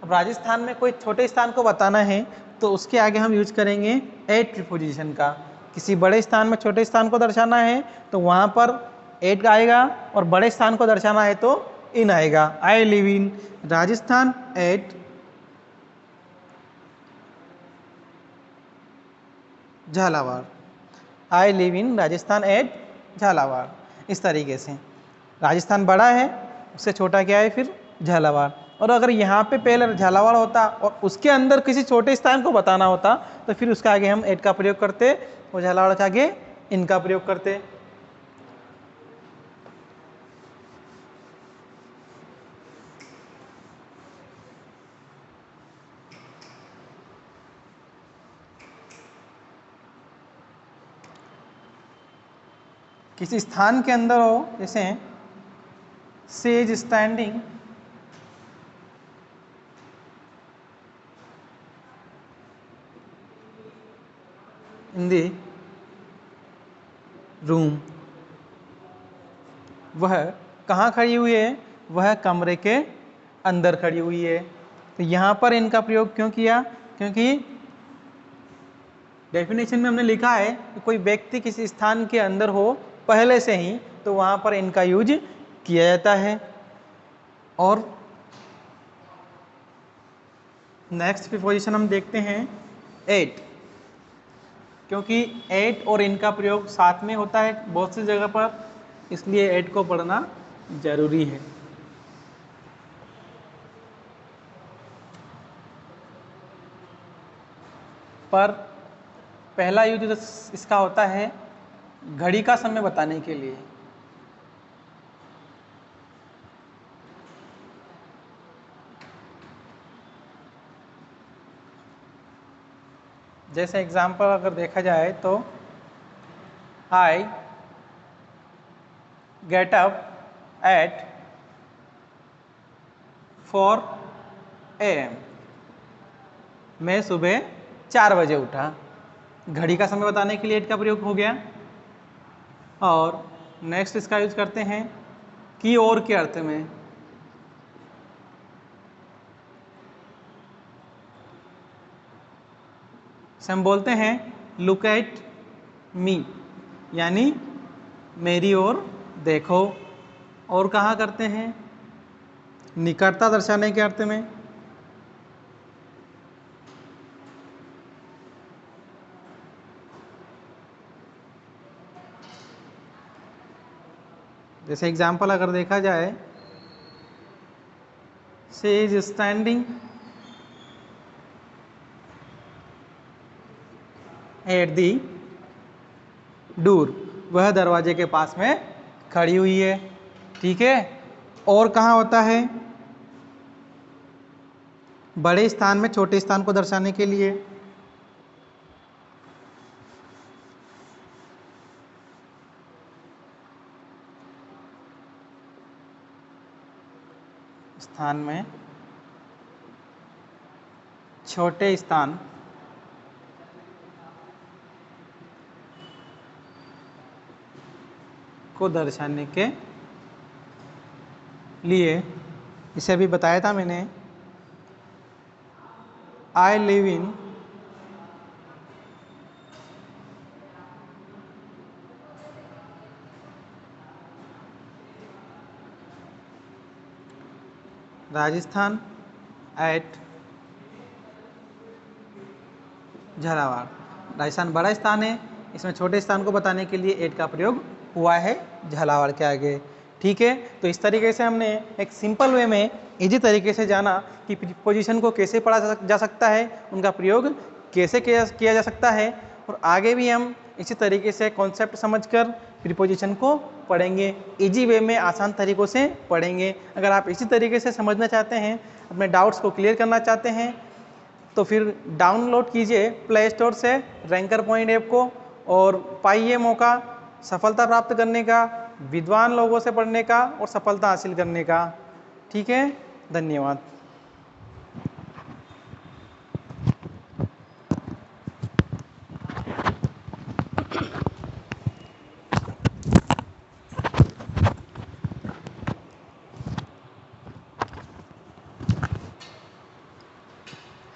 अब राजस्थान में कोई छोटे स्थान को बताना है तो उसके आगे हम यूज करेंगे एट प्रीपोजिशन का। किसी बड़े स्थान में छोटे स्थान को दर्शाना है तो वहाँ पर एट आएगा, और बड़े स्थान को दर्शाना है तो इन आएगा। I live in Rajasthan at Jhalawar, I live in Rajasthan at Jhalawar. इस तरीके से राजस्थान बड़ा है, उससे छोटा क्या है फिर? झालावाड़। और अगर यहाँ पे पहले झालावाड़ होता और उसके अंदर किसी छोटे स्थान को बताना होता तो फिर उसके आगे हम एट का प्रयोग करते और झालावाड़ के आगे इनका प्रयोग करते। किसी स्थान के अंदर हो, जैसे says standing in the room. वह कहाँ खड़ी हुई है? वह कमरे के अंदर खड़ी हुई है। तो यहाँ पर इनका प्रयोग क्यों किया? क्योंकि डेफिनेशन में हमने लिखा है कि कोई व्यक्ति किसी स्थान के अंदर हो पहले से ही, तो वहाँ पर इनका यूज किया जाता है। और नेक्स्ट प्रीपोजिशन हम देखते हैं एट, क्योंकि एट और इनका प्रयोग साथ में होता है बहुत सी जगह पर, इसलिए एट को पढ़ना जरूरी है। पर पहला यूज इसका होता है घड़ी का समय बताने के लिए। जैसे एग्जाम्पल अगर देखा जाए तो I get up at 4 AM, मैं सुबह 4 बजे उठा। घड़ी का समय बताने के लिए एट का प्रयोग हो गया। और नेक्स्ट इसका यूज करते हैं की ओर के अर्थ में। हम बोलते हैं लुक एट मी, यानी मेरी ओर देखो। और कहाँ करते हैं? निकटता दर्शाने के अर्थ में। जैसे एग्जाम्पल अगर देखा जाए, she is standing at the door, वह दरवाजे के पास में खड़ी हुई है। ठीक है। और कहाँ होता है? बड़े स्थान में छोटे स्थान को दर्शाने के लिए। स्थान में छोटे स्थान को दर्शाने के लिए, इसे अभी बताया था मैंने, I live in Rajasthan at Jhalawar. Rajasthan बड़ा स्थान है, इसमें छोटे स्थान को बताने के लिए एट का प्रयोग हुआ है झालावाड़ के आगे। ठीक है। तो इस तरीके से हमने एक सिंपल वे में इजी तरीके से जाना कि प्रीपोजिशन को कैसे पढ़ा जा सकता है, उनका प्रयोग कैसे किया जा सकता है। और आगे भी हम इसी तरीके से कॉन्सेप्ट समझकर प्रीपोजिशन को पढ़ेंगे, इजी वे में आसान तरीक़ों से पढ़ेंगे। अगर आप इसी तरीके से समझना चाहते हैं, अपने डाउट्स को क्लियर करना चाहते हैं, तो फिर डाउनलोड कीजिए प्ले स्टोर से रैंकर पॉइंट ऐप को और पाइए मौका सफलता प्राप्त करने का, विद्वान लोगों से पढ़ने का और सफलता हासिल करने का। ठीक है, धन्यवाद।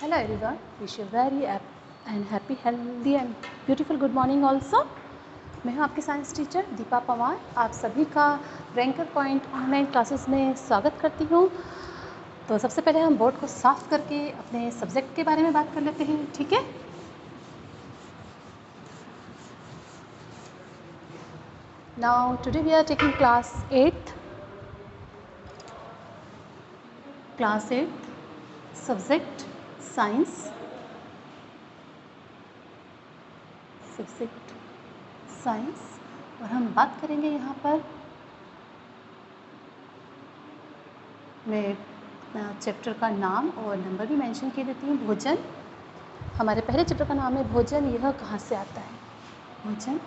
Hello everyone, wish you very and happy, healthy and beautiful good morning also। मैं हूँ आपकी साइंस टीचर दीपा पवार। आप सभी का रैंकर पॉइंट ऑनलाइन क्लासेस में स्वागत करती हूँ। तो सबसे पहले हम बोर्ड को साफ करके अपने सब्जेक्ट के बारे में बात कर लेते हैं। ठीक है। Now today we are taking class 8 subject science, subject science. और हम बात करेंगे यहाँ पर, मैं चैप्टर का नाम और नंबर भी मेंशन कर देती हूँ। भोजन, हमारे पहले चैप्टर का नाम है भोजन। यह कहाँ से आता है? भोजन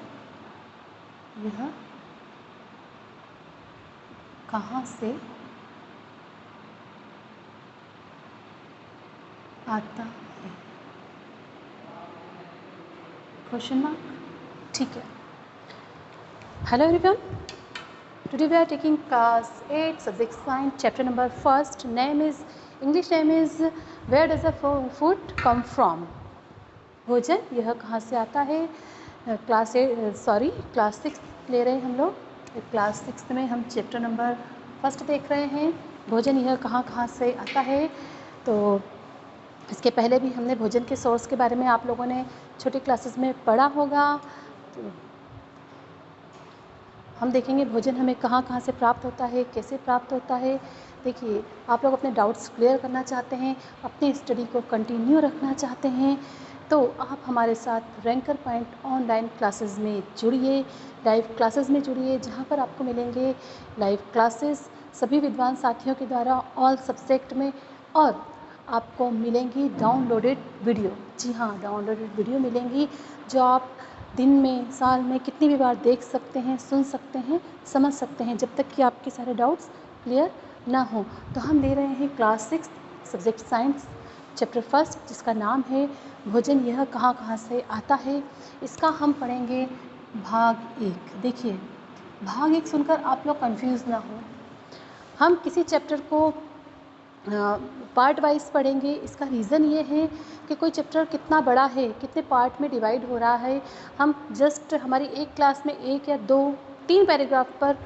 यह कहाँ से आता है? Question mark. ठीक है। Hello everyone. Today we are taking class 8 subject science chapter number first. English name is where does the food come from? भोजन यह कहाँ से आता है। क्लास 6 ले रहे हैं हम लोग। क्लास 6 में हम चैप्टर नंबर फर्स्ट देख रहे हैं, भोजन यह कहाँ से आता है। तो इसके पहले भी हमने भोजन के सोर्स के बारे में आप लोगों ने छोटी क्लासेस में पढ़ा होगा। तो हम देखेंगे भोजन हमें कहाँ से प्राप्त होता है, कैसे प्राप्त होता है। देखिए, आप लोग अपने डाउट्स क्लियर करना चाहते हैं, अपनी स्टडी को कंटिन्यू रखना चाहते हैं, तो आप हमारे साथ रैंकर पॉइंट ऑनलाइन क्लासेस में जुड़िए, लाइव क्लासेस में जुड़िए, जहाँ पर आपको मिलेंगे लाइव क्लासेस सभी विद्वान साथियों के द्वारा ऑल सब्जेक्ट में, और आपको मिलेंगी डाउनलोडेड वीडियो। जी हाँ, डाउनलोडेड वीडियो मिलेंगी जो आप दिन में, साल में कितनी भी बार देख सकते हैं, सुन सकते हैं, समझ सकते हैं, जब तक कि आपके सारे डाउट्स क्लियर ना हो। तो हम ले रहे हैं class 6 subject science chapter first, जिसका नाम है भोजन यह कहाँ से आता है। इसका हम पढ़ेंगे भाग 1। देखिए, भाग 1 सुनकर आप लोग कंफ्यूज ना हो। हम किसी चैप्टर को पार्ट वाइज पढ़ेंगे। इसका रीज़न ये है कि कोई चैप्टर कितना बड़ा है, कितने पार्ट में डिवाइड हो रहा है, हम जस्ट हमारी एक क्लास में 1 या 2, 3 पैराग्राफ पर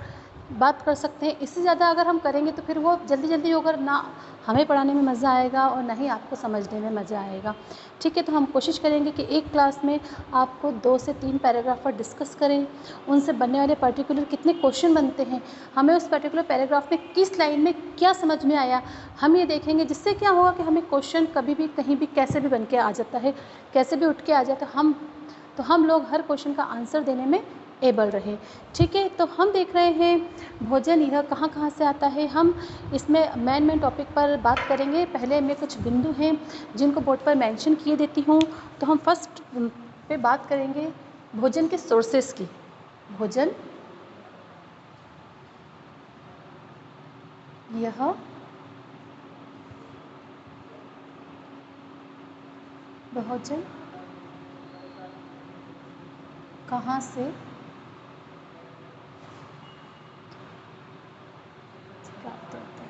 बात कर सकते हैं। इससे ज़्यादा अगर हम करेंगे तो फिर वो जल्दी होकर ना हमें पढ़ाने में मज़ा आएगा और ना ही आपको समझने में मज़ा आएगा। ठीक है, तो हम कोशिश करेंगे कि एक क्लास में आपको 2 से 3 पैराग्राफ पर डिस्कस करें। उनसे बनने वाले पर्टिकुलर कितने क्वेश्चन बनते हैं, हमें उस पर्टिकुलर पैराग्राफ में किस लाइन में क्या समझ में आया, हम ये देखेंगे। जिससे क्या होगा कि हमें क्वेश्चन कभी भी, कहीं भी, कैसे भी बन के आ जाता है, कैसे भी उठ के आ जाता है, तो हम लोग हर क्वेश्चन का आंसर देने में एबल रहे। ठीक है, तो हम देख रहे हैं भोजन यह कहाँ से आता है। हम इसमें मेन टॉपिक पर बात करेंगे। पहले में कुछ बिंदु हैं जिनको बोर्ड पर मेंशन किए देती हूँ। तो हम फर्स्ट पे बात करेंगे भोजन के सोर्सेस की। भोजन यह भोजन कहाँ से प्राप्त होता है।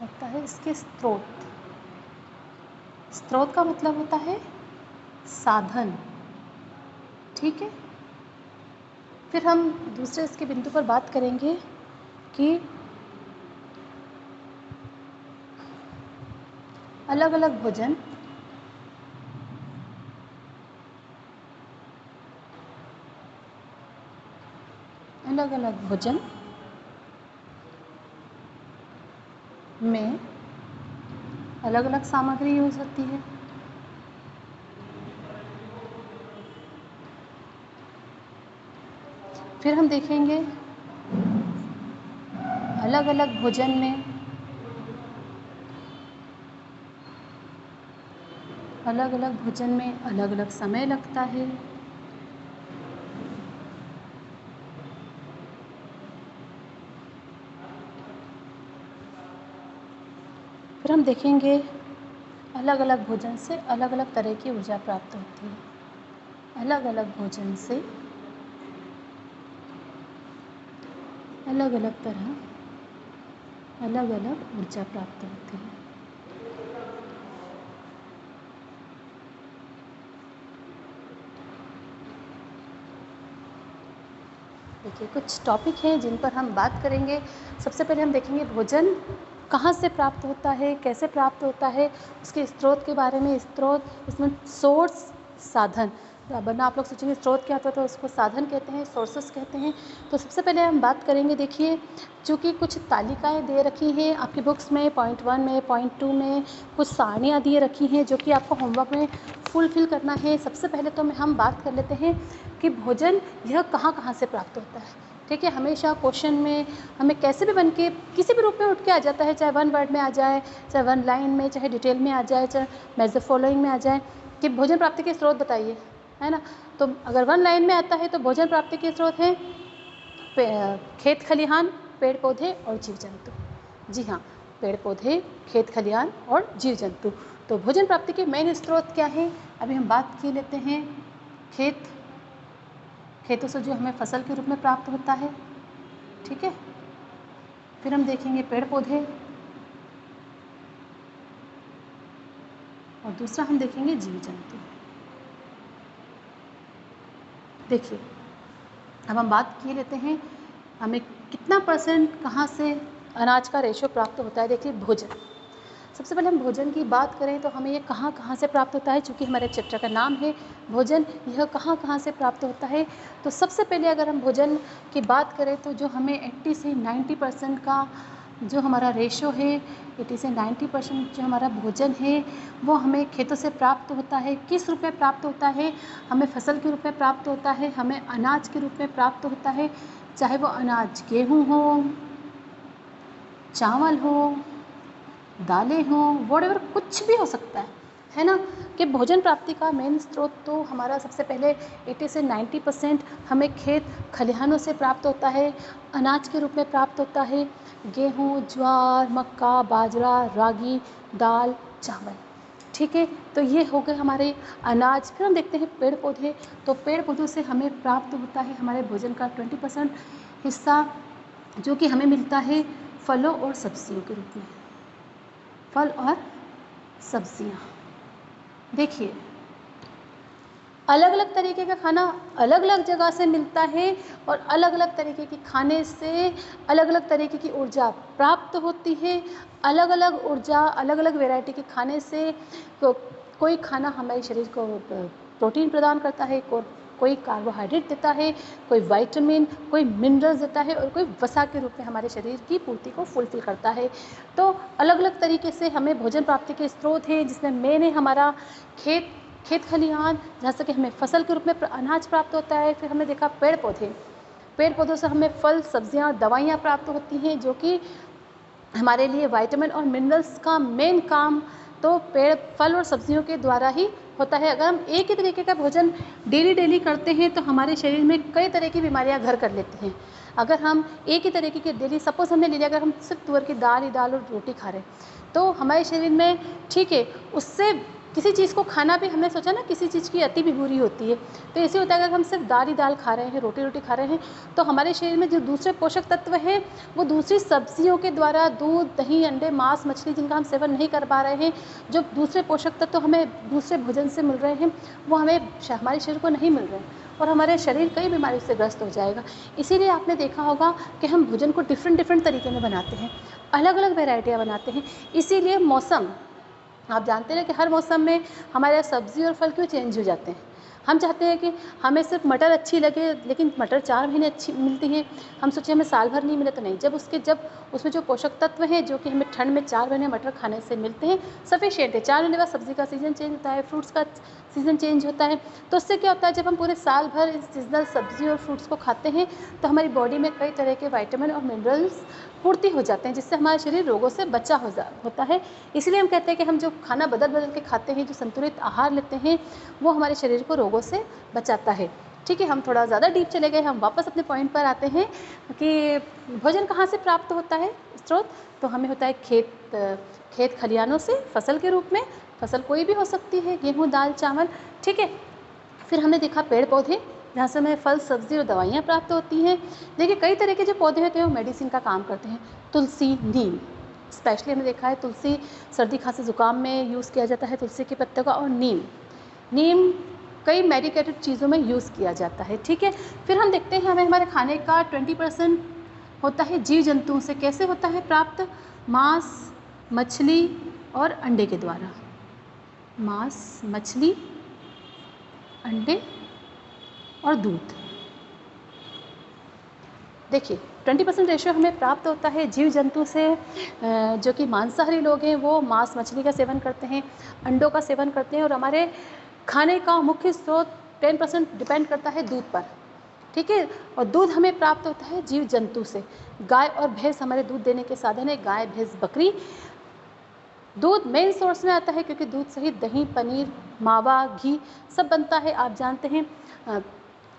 होता है इसके स्रोत का मतलब होता है साधन। ठीक है, फिर हम दूसरे इसके बिंदु पर बात करेंगे कि अलग अलग भोजन में अलग अलग सामग्री यूज होती है। फिर हम देखेंगे अलग अलग भोजन में अलग अलग समय लगता है। फिर हम देखेंगे अलग अलग भोजन से अलग अलग तरह की ऊर्जा प्राप्त होती है। अलग अलग भोजन से अलग अलग तरह अलग अलग ऊर्जा प्राप्त होती है। देखिए, कुछ टॉपिक हैं जिन पर हम बात करेंगे। सबसे पहले हम देखेंगे भोजन कहाँ से प्राप्त होता है, कैसे प्राप्त होता है, उसके स्रोत के बारे में। इसमें सोर्स, साधन, वरना आप लोग सोचेंगे स्रोत क्या होता है, तो उसको साधन कहते हैं, सोर्सेस कहते हैं। तो सबसे पहले हम बात करेंगे। देखिए, चूँकि कुछ तालिकाएं दे रखी हैं आपकी बुक्स में, पॉइंट 1 में, पॉइंट 2 में कुछ सारणियाँ दिए रखी हैं जो कि आपको होमवर्क में फुलफिल करना है। सबसे पहले तो हम बात कर लेते हैं कि भोजन यह कहाँ से प्राप्त होता है। ठीक है, हमेशा क्वेश्चन में हमें कैसे भी बन के किसी भी रूप में उठ के आ जाता है, चाहे 1 वर्ड में आ जाए, चाहे 1 लाइन में, चाहे डिटेल में आ जाए, चाहे मेजर फॉलोइंग में आ जाए कि भोजन प्राप्ति के स्रोत बताइए, है ना। तो अगर 1 लाइन में आता है तो भोजन प्राप्ति के स्रोत हैं खेत खलिहान, पेड़ पौधे और जीव जंतु। जी हाँ, पेड़ पौधे, खेत खलिहान और जीव जंतु। तो भोजन प्राप्ति के मेन स्रोत क्या है? अभी हम बात की लेते हैं खेतों से जो हमें फसल के रूप में प्राप्त होता है, ठीक है। फिर हम देखेंगे पेड़ पौधे, और दूसरा हम देखेंगे जीव जंतु। देखिए, अब हम बात किए लेते हैं हमें कितना % कहाँ से अनाज का रेशो प्राप्त होता है। देखिए, भोजन, सबसे पहले हम भोजन की बात करें तो हमें ये कहाँ से प्राप्त होता है, चूँकि हमारे चैप्टर का नाम है भोजन, यह कहाँ से प्राप्त होता है। तो सबसे पहले अगर हम भोजन की बात करें तो जो हमें 80 से 90% का जो हमारा रेशो है, 80 से 90% जो हमारा भोजन है वो हमें खेतों से प्राप्त होता है। किस रूप में प्राप्त होता है? हमें फसल के रूप में प्राप्त होता है, हमें अनाज के रूप में प्राप्त होता है, चाहे वो अनाज गेहूँ हो, चावल हो, दालें हों, व्हाटएवर, कुछ भी हो सकता है ना। कि भोजन प्राप्ति का मेन स्रोत तो हमारा सबसे पहले 80 से 90% हमें खेत खलिहानों से प्राप्त होता है, अनाज के रूप में प्राप्त होता है। गेहूँ, ज्वार, मक्का, बाजरा, रागी, दाल, चावल, ठीक है। तो ये हो गए हमारे अनाज। फिर हम देखते हैं पेड़ पौधे। तो पेड़ पौधों से हमें प्राप्त होता है हमारे भोजन का 20% हिस्सा, जो कि हमें मिलता है फलों और सब्जियों के रूप में। फल और सब्जियां, देखिए, अलग अलग तरीके का खाना अलग अलग जगह से मिलता है, और अलग अलग तरीके के खाने से अलग अलग तरीके की ऊर्जा प्राप्त होती है। अलग अलग ऊर्जा, अलग अलग वैरायटी के खाने से कोई खाना हमारे शरीर को प्रोटीन प्रदान करता है, कोई कार्बोहाइड्रेट देता है, कोई विटामिन, कोई मिनरल्स देता है, और कोई वसा के रूप में हमारे शरीर की पूर्ति को फुलफिल करता है। तो अलग अलग तरीके से हमें भोजन प्राप्ति के स्रोत हैं, जिसमें मेन है हमारा खेत खलिहान, जहाँ से कि हमें फसल के रूप में अनाज प्राप्त होता है। फिर हमने देखा पेड़ पौधों से हमें फल, सब्जियाँ, दवाइयाँ प्राप्त होती हैं, जो कि हमारे लिए विटामिन और मिनरल्स का मेन काम तो पेड़, फल और सब्जियों के द्वारा ही होता है। अगर हम एक ही तरीके का भोजन डेली करते हैं तो हमारे शरीर में कई तरह की बीमारियां घर कर लेती हैं। अगर हम एक ही तरीके के डेली, सपोज हमने ले लिया, अगर हम सिर्फ तुअर की दाल और रोटी खा रहे हैं तो हमारे शरीर में, ठीक है, उससे किसी चीज़ को खाना भी, हमने सोचा ना, किसी चीज़ की अति भी बुरी होती है। तो ऐसे होता है अगर हम सिर्फ दाल खा रहे हैं, रोटी खा रहे हैं, तो हमारे शरीर में जो दूसरे पोषक तत्व हैं वो दूसरी सब्जियों के द्वारा, दूध, दही, अंडे, मांस, मछली, जिनका हम सेवन नहीं कर पा रहे हैं, जो दूसरे पोषक तत्व हमें दूसरे भोजन से मिल रहे हैं वो हमारे शरीर को नहीं मिल रहे हैं, और हमारे शरीर कई बीमारियों से ग्रस्त हो जाएगा। इसीलिए आपने देखा होगा कि हम भोजन को डिफरेंट तरीके में बनाते हैं, अलग अलग वेराइटियाँ बनाते हैं। इसीलिए मौसम, आप जानते हैं कि हर मौसम में हमारे सब्ज़ी और फल क्यों चेंज हो जाते हैं। हम चाहते हैं कि हमें सिर्फ मटर अच्छी लगे, लेकिन मटर 4 महीने अच्छी मिलती है। हम सोचे हमें साल भर नहीं मिले तो नहीं, जब उसमें जो पोषक तत्व हैं जो कि हमें ठंड में 4 महीने मटर खाने से मिलते हैं, सफिशिएंट है। 4 महीने बाद सब्ज़ी का सीज़न चेंज होता है, फ्रूट्स का सीज़न चेंज होता है। तो उससे क्या होता है, जब हम पूरे साल भर इस सीजनल सब्ज़ी और फ्रूट्स को खाते हैं तो हमारी बॉडी में कई तरह के विटामिन और मिनरल्स पूर्ति हो जाते हैं, जिससे हमारा शरीर रोगों से बचा होता है। इसलिए हम कहते हैं कि हम जो खाना बदल के खाते हैं, जो संतुलित आहार लेते हैं, वो हमारे शरीर को रोगों से बचाता है। ठीक है, हम थोड़ा ज़्यादा डीप चले गए, हम वापस अपने पॉइंट पर आते हैं कि भोजन कहाँ से प्राप्त होता है स्रोत। तो हमें होता है खेत खलिहानों से, फसल के रूप में। फसल कोई भी हो सकती है, गेहूँ, दाल, चावल, ठीक है। फिर हमने देखा पेड़ पौधे, जहाँ से हमें फल, सब्जी और दवाइयाँ प्राप्त होती हैं। देखिए, कई तरह के जो पौधे होते हैं वो मेडिसिन का काम करते हैं। तुलसी, नीम, स्पेशली हमने देखा है तुलसी सर्दी खांसी ज़ुकाम में यूज़ किया जाता है, तुलसी के पत्ते का। और नीम कई मेडिकेटेड चीज़ों में यूज़ किया जाता है, ठीक है। फिर हम देखते हैं हमारे खाने का 20% होता है जीव जंतुओं से। कैसे होता है प्राप्त? मांस, मछली और अंडे के द्वारा। मांस, मछली, अंडे और दूध। देखिए, 20% रेशियो हमें प्राप्त होता है जीव जंतु से। जो कि मांसाहारी लोग हैं वो मांस, मछली का सेवन करते हैं, अंडों का सेवन करते हैं, और हमारे खाने का मुख्य स्रोत 10% डिपेंड करता है दूध पर, ठीक है। और दूध हमें प्राप्त होता है जीव जंतु से। गाय और भैंस हमारे दूध देने के साधन है, गाय, भैंस, बकरी। दूध मेन सोर्स में आता है क्योंकि दूध से ही दही, पनीर, मावा, घी सब बनता है। आप जानते हैं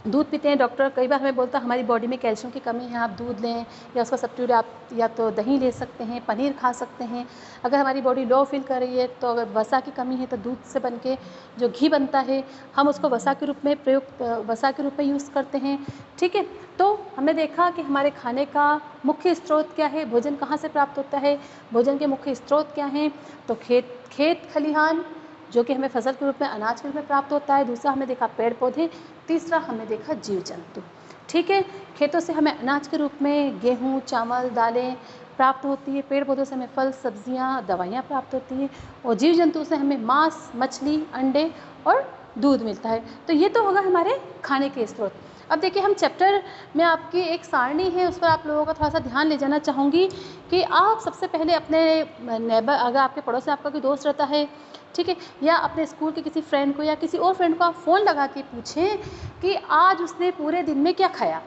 दूध पीते हैं, डॉक्टर कई बार हमें बोलता है हमारी बॉडी में कैल्शियम की कमी है, आप दूध लें, या उसका सब्स्टिट्यूट आप या तो दही ले सकते हैं, पनीर खा सकते हैं। अगर हमारी बॉडी लो फील कर रही है तो अगर वसा की कमी है तो दूध से बन के जो घी बनता है हम उसको वसा के रूप में यूज़ करते हैं। ठीक है, तो हमने देखा कि हमारे खाने का मुख्य स्रोत क्या है, भोजन कहाँ से प्राप्त होता है, भोजन के मुख्य स्रोत क्या हैं। तो खेत खलिहान जो कि हमें फसल के रूप में, अनाज के रूप में प्राप्त होता है। दूसरा हमने देखा पेड़ पौधे, तीसरा हमने देखा जीव जंतु। ठीक है, खेतों से हमें अनाज के रूप में गेहूँ, चावल, दालें प्राप्त होती है। पेड़ पौधों से हमें फल, सब्जियाँ, दवाइयाँ प्राप्त होती हैं। और जीव जंतु से हमें मांस, मछली, अंडे और दूध मिलता है। तो ये तो होगा हमारे खाने के स्रोत। अब देखिए, हम चैप्टर में आपकी एक सारणी है, उस पर आप लोगों का थोड़ा सा ध्यान ले जाना चाहूँगी कि आप सबसे पहले अपने नेबर, अगर आपके पड़ोस में आपका कोई दोस्त रहता है, ठीक है, या अपने स्कूल के किसी फ्रेंड को या किसी और फ्रेंड को आप फ़ोन लगा के पूछें कि आज उसने पूरे दिन में क्या खाया,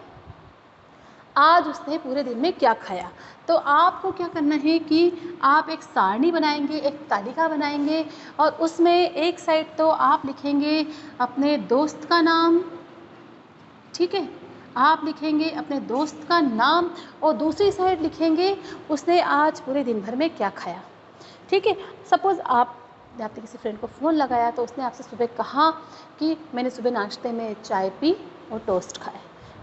आज उसने पूरे दिन में क्या खाया। तो आपको क्या करना है कि आप एक सारणी बनाएंगे, एक तालिका बनाएंगे, और उसमें एक साइड तो आप लिखेंगे अपने दोस्त का नाम, ठीक है, आप लिखेंगे अपने दोस्त का नाम, और दूसरी साइड लिखेंगे उसने आज पूरे दिन भर में क्या खाया। ठीक है, सपोज़ आपने किसी फ्रेंड को फ़ोन लगाया तो उसने आपसे सुबह कहा कि मैंने सुबह नाश्ते में चाय पी और टोस्ट खाए।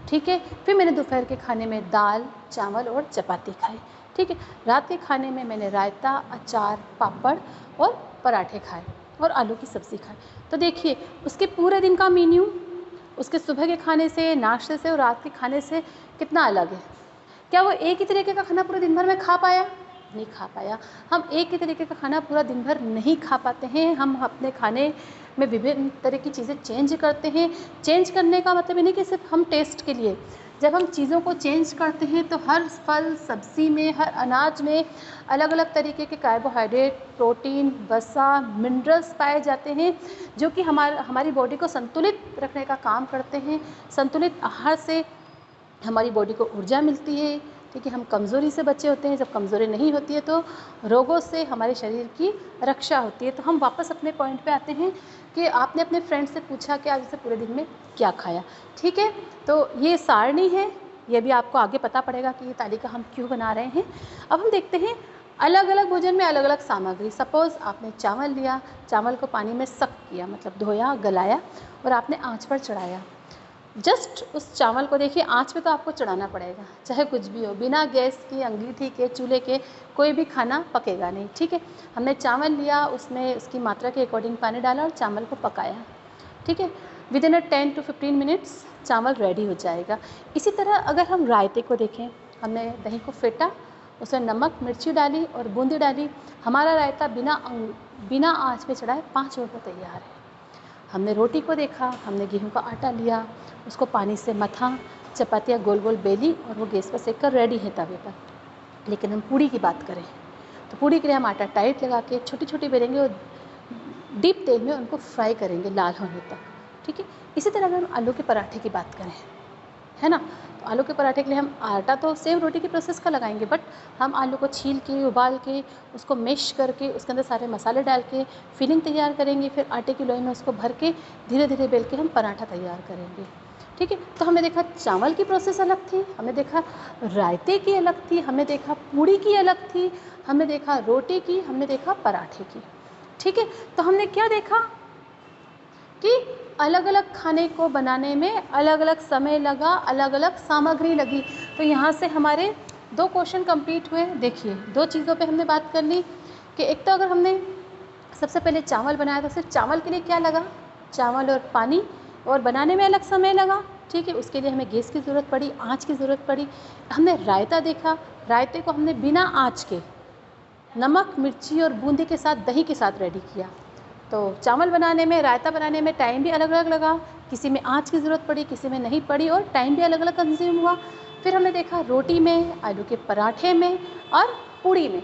ठीक है, फिर मैंने दोपहर के खाने में दाल, चावल और चपाती खाई। ठीक है, रात के खाने में मैंने रायता, अचार, पापड़ और पराठे खाए और आलू की सब्ज़ी खाई। तो देखिए, उसके पूरे दिन का मेन्यू उसके सुबह के खाने से, नाश्ते से और रात के खाने से कितना अलग है। क्या वो एक ही तरीके का खाना पूरे दिन भर में खा पाया? नहीं खा पाया। हम एक ही तरीके का खाना पूरा दिन भर नहीं खा पाते हैं। हम अपने खाने में विभिन्न तरह की चीज़ें चेंज करते हैं। चेंज करने का मतलब ये नहीं कि सिर्फ हम टेस्ट के लिए। जब हम चीज़ों को चेंज करते हैं तो हर फल, सब्ज़ी में, हर अनाज में अलग अलग तरीके के कार्बोहाइड्रेट, प्रोटीन, वसा, मिनरल्स पाए जाते हैं, जो कि हमारी बॉडी को संतुलित रखने का काम करते हैं। संतुलित आहार से हमारी बॉडी को ऊर्जा मिलती है। ठीक है, हम कमज़ोरी से बचे होते हैं। जब कमज़ोरी नहीं होती है तो रोगों से हमारे शरीर की रक्षा होती है। तो हम वापस अपने पॉइंट पे आते हैं कि आपने अपने फ्रेंड से पूछा कि आज से पूरे दिन में क्या खाया। ठीक है, तो ये सारणी है, ये भी आपको आगे पता पड़ेगा कि ये तालिका हम क्यों बना रहे हैं। अब हम देखते हैं अलग अलग भोजन में अलग अलग सामग्री। सपोज़ आपने चावल लिया, चावल को पानी में सक किया, मतलब धोया, गलाया और आपने आँच पर चढ़ाया। जस्ट उस चावल को देखिए, आँच पे तो आपको चढ़ाना पड़ेगा, चाहे कुछ भी हो। बिना गैस की, अंगीठी के, चूल्हे के कोई भी खाना पकेगा नहीं। ठीक है, हमने चावल लिया, उसमें उसकी मात्रा के अकॉर्डिंग पानी डाला और चावल को पकाया। ठीक है, विदिन अ 10 to 15 मिनट्स चावल रेडी हो जाएगा। इसी तरह अगर हम रायते को देखें, हमने दही को फेंटा, उसमें नमक, मिर्ची डाली और बूंदी डाली, हमारा रायता बिना आँच पे चढ़ाए 5 मिनट में तैयार है। हमने रोटी को देखा, हमने गेहूं का आटा लिया, उसको पानी से मथा, चपातियाँ गोल गोल बेली और वो गैस पर सेक कर रेडी है तवे पर। लेकिन हम पूड़ी की बात करें तो पूड़ी के लिए हम आटा टाइट लगा के छोटी छोटी बेलेंगे और डीप तेल में उनको फ्राई करेंगे लाल होने तक। ठीक है, इसी तरह अगर हम आलू के पराठे की बात करें, है ना, तो आलू के पराठे के लिए हम आटा तो सेम रोटी की प्रोसेस का लगाएंगे, बट हम आलू को छील के, उबाल के, उसको मैश करके, उसके अंदर सारे मसाले डाल के फिलिंग तैयार करेंगे। फिर आटे की लोई में उसको भर के धीरे धीरे बेल के हम पराठा तैयार करेंगे। ठीक है, तो हमने देखा चावल की प्रोसेस अलग थी, हमने देखा रायते की अलग थी, हमने देखा पूड़ी की अलग थी, हमने देखा रोटी की, हमने देखा पराठे की। ठीक है, तो हमने क्या देखा कि अलग अलग खाने को बनाने में अलग अलग समय लगा, अलग अलग सामग्री लगी। तो यहाँ से हमारे 2 क्वेश्चन कंप्लीट हुए। देखिए, 2 चीज़ों पे हमने बात कर ली कि एक तो अगर हमने सबसे पहले चावल बनाया तो सिर्फ चावल के लिए क्या लगा, चावल और पानी, और बनाने में अलग समय लगा। ठीक है, उसके लिए हमें गैस की ज़रूरत पड़ी, आँच की ज़रूरत पड़ी। हमने रायता देखा, रायते को हमने बिना आँच के नमक, मिर्ची और बूंदी के साथ, दही के साथ रेडी किया। तो चावल बनाने में, रायता बनाने में टाइम भी अलग अलग लगा, किसी में आँच की ज़रूरत पड़ी, किसी में नहीं पड़ी, और टाइम भी अलग अलग कंज्यूम हुआ। फिर हमने देखा रोटी में, आलू के पराठे में और पूड़ी में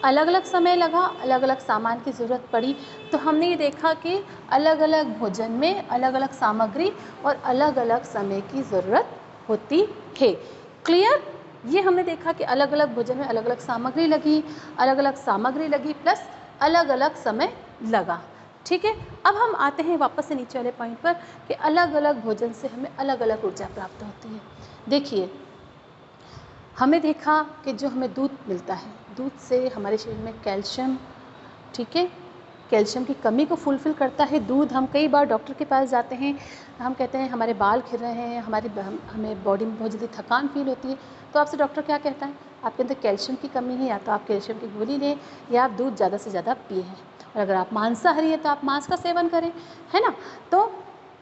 अलग अलग समय लगा, अलग अलग सामान की ज़रूरत पड़ी। तो हमने ये देखा कि अलग अलग भोजन में अलग अलग सामग्री और अलग अलग समय की ज़रूरत होती है। क्लियर? ये हमने देखा कि अलग अलग भोजन में अलग अलग सामग्री लगी प्लस अलग अलग समय लगा। ठीक है। अब हम आते हैं वापस से नीचे वाले पॉइंट पर कि अलग अलग भोजन से हमें अलग अलग ऊर्जा प्राप्त होती है। देखिए, हमें देखा कि जो हमें दूध मिलता है, दूध से हमारे शरीर में कैल्शियम, ठीक है, कैल्शियम की कमी को फुलफ़िल करता है दूध। हम कई बार डॉक्टर के पास जाते हैं, हम कहते हैं हमारे बाल खिल रहे हैं, हमें बॉडी में बहुत जल्दी थकान फील होती है, तो आपसे डॉक्टर क्या कहता है, आपके अंदर कैल्शियम की कमी है, या तो आप कैल्शियम की गोली लें या आप दूध ज़्यादा से ज़्यादा पिए हैं। और अगर आप मांसाहारी हैं तो आप मांस का सेवन करें, है ना। तो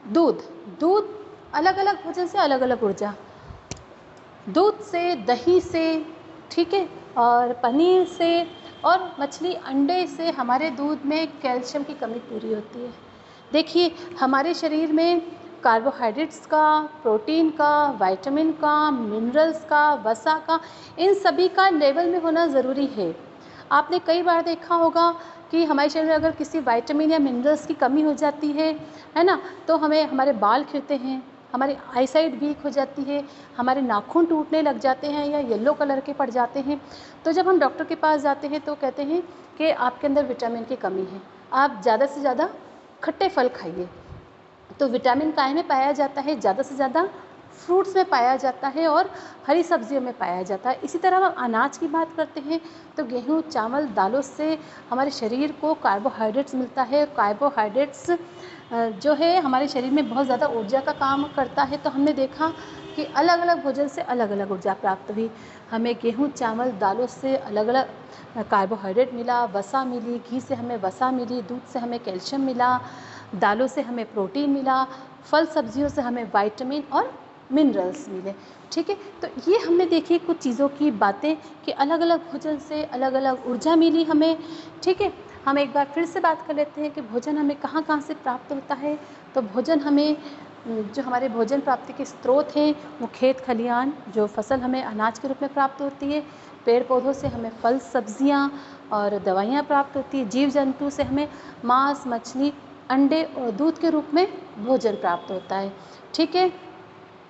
दूध अलग अलग भोजन से अलग अलग ऊर्जा, दूध से, दही से, ठीक है, और पनीर से और मछली अंडे से हमारे दूध में कैल्शियम की कमी पूरी होती है। देखिए, हमारे शरीर में कार्बोहाइड्रेट्स का, प्रोटीन का, विटामिन का, मिनरल्स का, वसा का, इन सभी का लेवल में होना ज़रूरी है। आपने कई बार देखा होगा कि हमारे शरीर में अगर किसी विटामिन या मिनरल्स की कमी हो जाती है ना, तो हमारे बाल खिलते हैं, हमारी आईसाइट वीक हो जाती है, हमारे नाखून टूटने लग जाते हैं या येलो कलर के पड़ जाते हैं। तो जब हम डॉक्टर के पास जाते हैं तो कहते हैं कि आपके अंदर विटामिन की कमी है, आप ज़्यादा से ज़्यादा खट्टे फल खाइए। तो विटामिन काहे में पाया जाता है, ज़्यादा से ज़्यादा फ्रूट्स में पाया जाता है और हरी सब्जियों में पाया जाता है। इसी तरह हम अनाज की बात करते हैं तो गेहूँ, चावल, दालों से हमारे शरीर को कार्बोहाइड्रेट्स मिलता है। कार्बोहाइड्रेट्स जो है हमारे शरीर में बहुत ज़्यादा ऊर्जा का काम करता है। तो हमने देखा कि अलग अलग भोजन से अलग अलग ऊर्जा प्राप्त हुई। हमें गेहूँ, चावल, दालों से अलग अलग कार्बोहाइड्रेट मिला, वसा मिली, घी से हमें वसा मिली, दूध से हमें कैल्शियम मिला, दालों से हमें प्रोटीन मिला, फल सब्जियों से हमें विटामिन और मिनरल्स मिले, ठीक है। तो ये हमने देखी कुछ चीज़ों की बातें कि अलग अलग भोजन से अलग अलग ऊर्जा मिली हमें, ठीक है। हम एक बार फिर से बात कर लेते हैं कि भोजन हमें कहाँ कहाँ से प्राप्त होता है। तो भोजन हमें, जो हमारे भोजन प्राप्ति के स्रोत हैं वो खेत खलिहान, जो फसल हमें अनाज के रूप में प्राप्त होती है, पेड़ पौधों से हमें फल सब्जियाँ और दवाइयाँ प्राप्त होती है, जीव जंतु से हमें मांस, मछली, अंडे और दूध के रूप में भोजन प्राप्त होता है, ठीक है।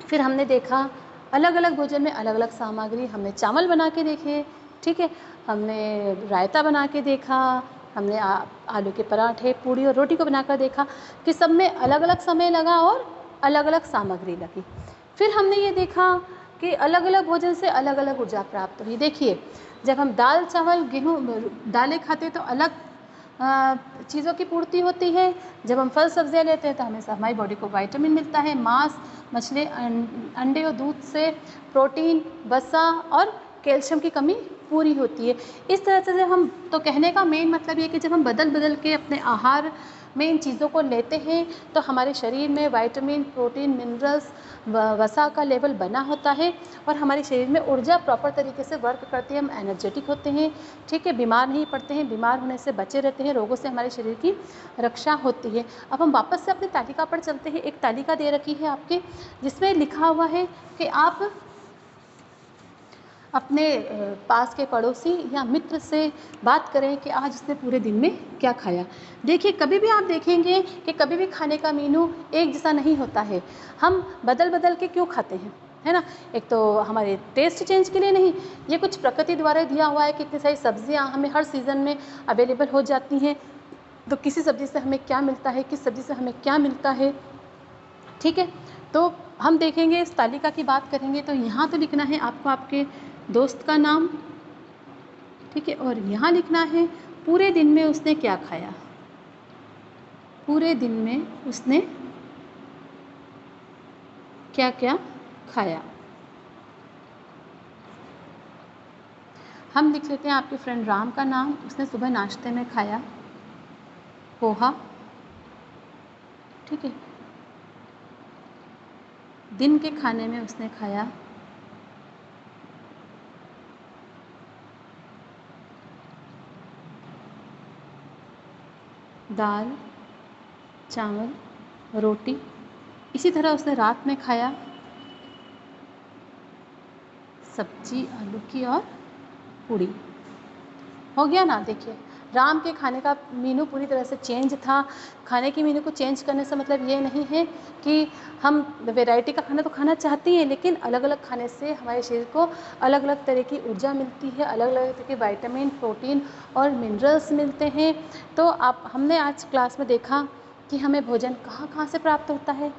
फिर हमने देखा अलग अलग भोजन में अलग अलग सामग्री, हमने चावल बना के देखे, ठीक है, हमने रायता बना के देखा, हमने आलू के पराठे, पूड़ी और रोटी को बनाकर देखा कि सब में अलग अलग समय लगा और अलग अलग सामग्री लगी। फिर हमने ये देखा कि अलग अलग भोजन से अलग अलग ऊर्जा प्राप्त हुई। देखिए, जब हम दाल, चावल, गेहूँ, दालें खाते तो अलग चीज़ों की पूर्ति होती है। जब हम फल सब्जियाँ लेते हैं तो हमारी बॉडी को विटामिन मिलता है। मांस, मछली, अंडे और दूध से प्रोटीन, वसा और कैल्शियम की कमी पूरी होती है। इस तरह से हम, तो कहने का मेन मतलब ये कि जब हम बदल बदल के अपने आहार में इन चीज़ों को लेते हैं तो हमारे शरीर में विटामिन, प्रोटीन, मिनरल्स, वसा का लेवल बना होता है और हमारे शरीर में ऊर्जा प्रॉपर तरीके से वर्क करती है। हम एनर्जेटिक होते हैं, ठीक है, बीमार नहीं पड़ते हैं, बीमार होने से बचे रहते हैं, रोगों से हमारे शरीर की रक्षा होती है। अब हम वापस से अपनी तालिका पर चलते हैं। एक तालिका दे रखी है आपके, जिसमें लिखा हुआ है कि आप अपने पास के पड़ोसी या मित्र से बात करें कि आज उसने पूरे दिन में क्या खाया। देखिए, कभी भी आप देखेंगे कि कभी भी खाने का मेनू एक जैसा नहीं होता है। हम बदल बदल के क्यों खाते हैं, है ना। एक तो हमारे टेस्ट चेंज के लिए नहीं, ये कुछ प्रकृति द्वारा दिया हुआ है कि इतनी सारी सब्जियां हमें हर सीज़न में अवेलेबल हो जाती हैं। तो किसी सब्ज़ी से हमें क्या मिलता है, किस सब्ज़ी से हमें क्या मिलता है, ठीक है। तो हम देखेंगे, इस तालिका की बात करेंगे तो यहाँ तो लिखना है आपको आपके दोस्त का नाम, ठीक है, और यहाँ लिखना है पूरे दिन में उसने क्या खाया, पूरे दिन में उसने क्या क्या खाया। हम लिख लेते हैं आपके फ्रेंड राम का नाम, उसने सुबह नाश्ते में खाया पोहा, ठीक है, दिन के खाने में उसने खाया दाल, चावल, रोटी। इसी तरह उसने रात में खाया सब्जी आलू की और पूड़ी। हो गया ना। देखिए, राम के खाने का मीनू पूरी तरह से चेंज था। खाने की मीनू को चेंज करने से मतलब ये नहीं है कि हम वैरायटी का खाना तो खाना चाहते हैं, लेकिन अलग अलग खाने से हमारे शरीर को अलग अलग तरह की ऊर्जा मिलती है, अलग अलग तरह के विटामिन, प्रोटीन और मिनरल्स मिलते हैं। तो हमने आज क्लास में देखा कि हमें भोजन कहाँ कहाँ से प्राप्त होता है,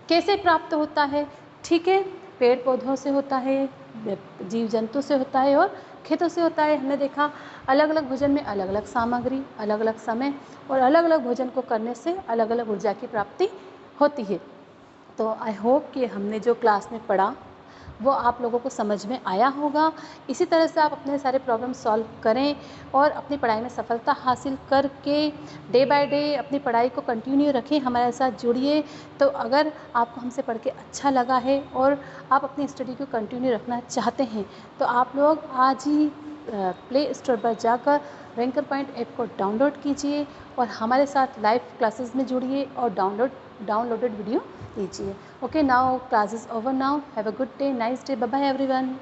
कैसे प्राप्त होता है। ठीक है, पेड़ पौधों से होता है, जीव जंतु से होता है और खेतों से होता है। हमने देखा अलग अलग भोजन में अलग अलग सामग्री, अलग अलग समय और अलग अलग भोजन को करने से अलग अलग ऊर्जा की प्राप्ति होती है। तो आई होप कि हमने जो क्लास में पढ़ा वो आप लोगों को समझ में आया होगा। इसी तरह से आप अपने सारे प्रॉब्लम सॉल्व करें और अपनी पढ़ाई में सफलता हासिल करके डे बाय डे अपनी पढ़ाई को कंटिन्यू रखें, हमारे साथ जुड़िए। तो अगर आपको हमसे पढ़ के अच्छा लगा है और आप अपनी स्टडी को कंटिन्यू रखना चाहते हैं तो आप लोग आज ही प्ले स्टोर पर जाकर रैंकर पॉइंट ऐप को डाउनलोड कीजिए और हमारे साथ लाइव क्लासेस में जुड़िए और डाउनलोडेड वीडियो लीजिए। Okay, now class is over now. Have a good day, nice day. Bye bye everyone.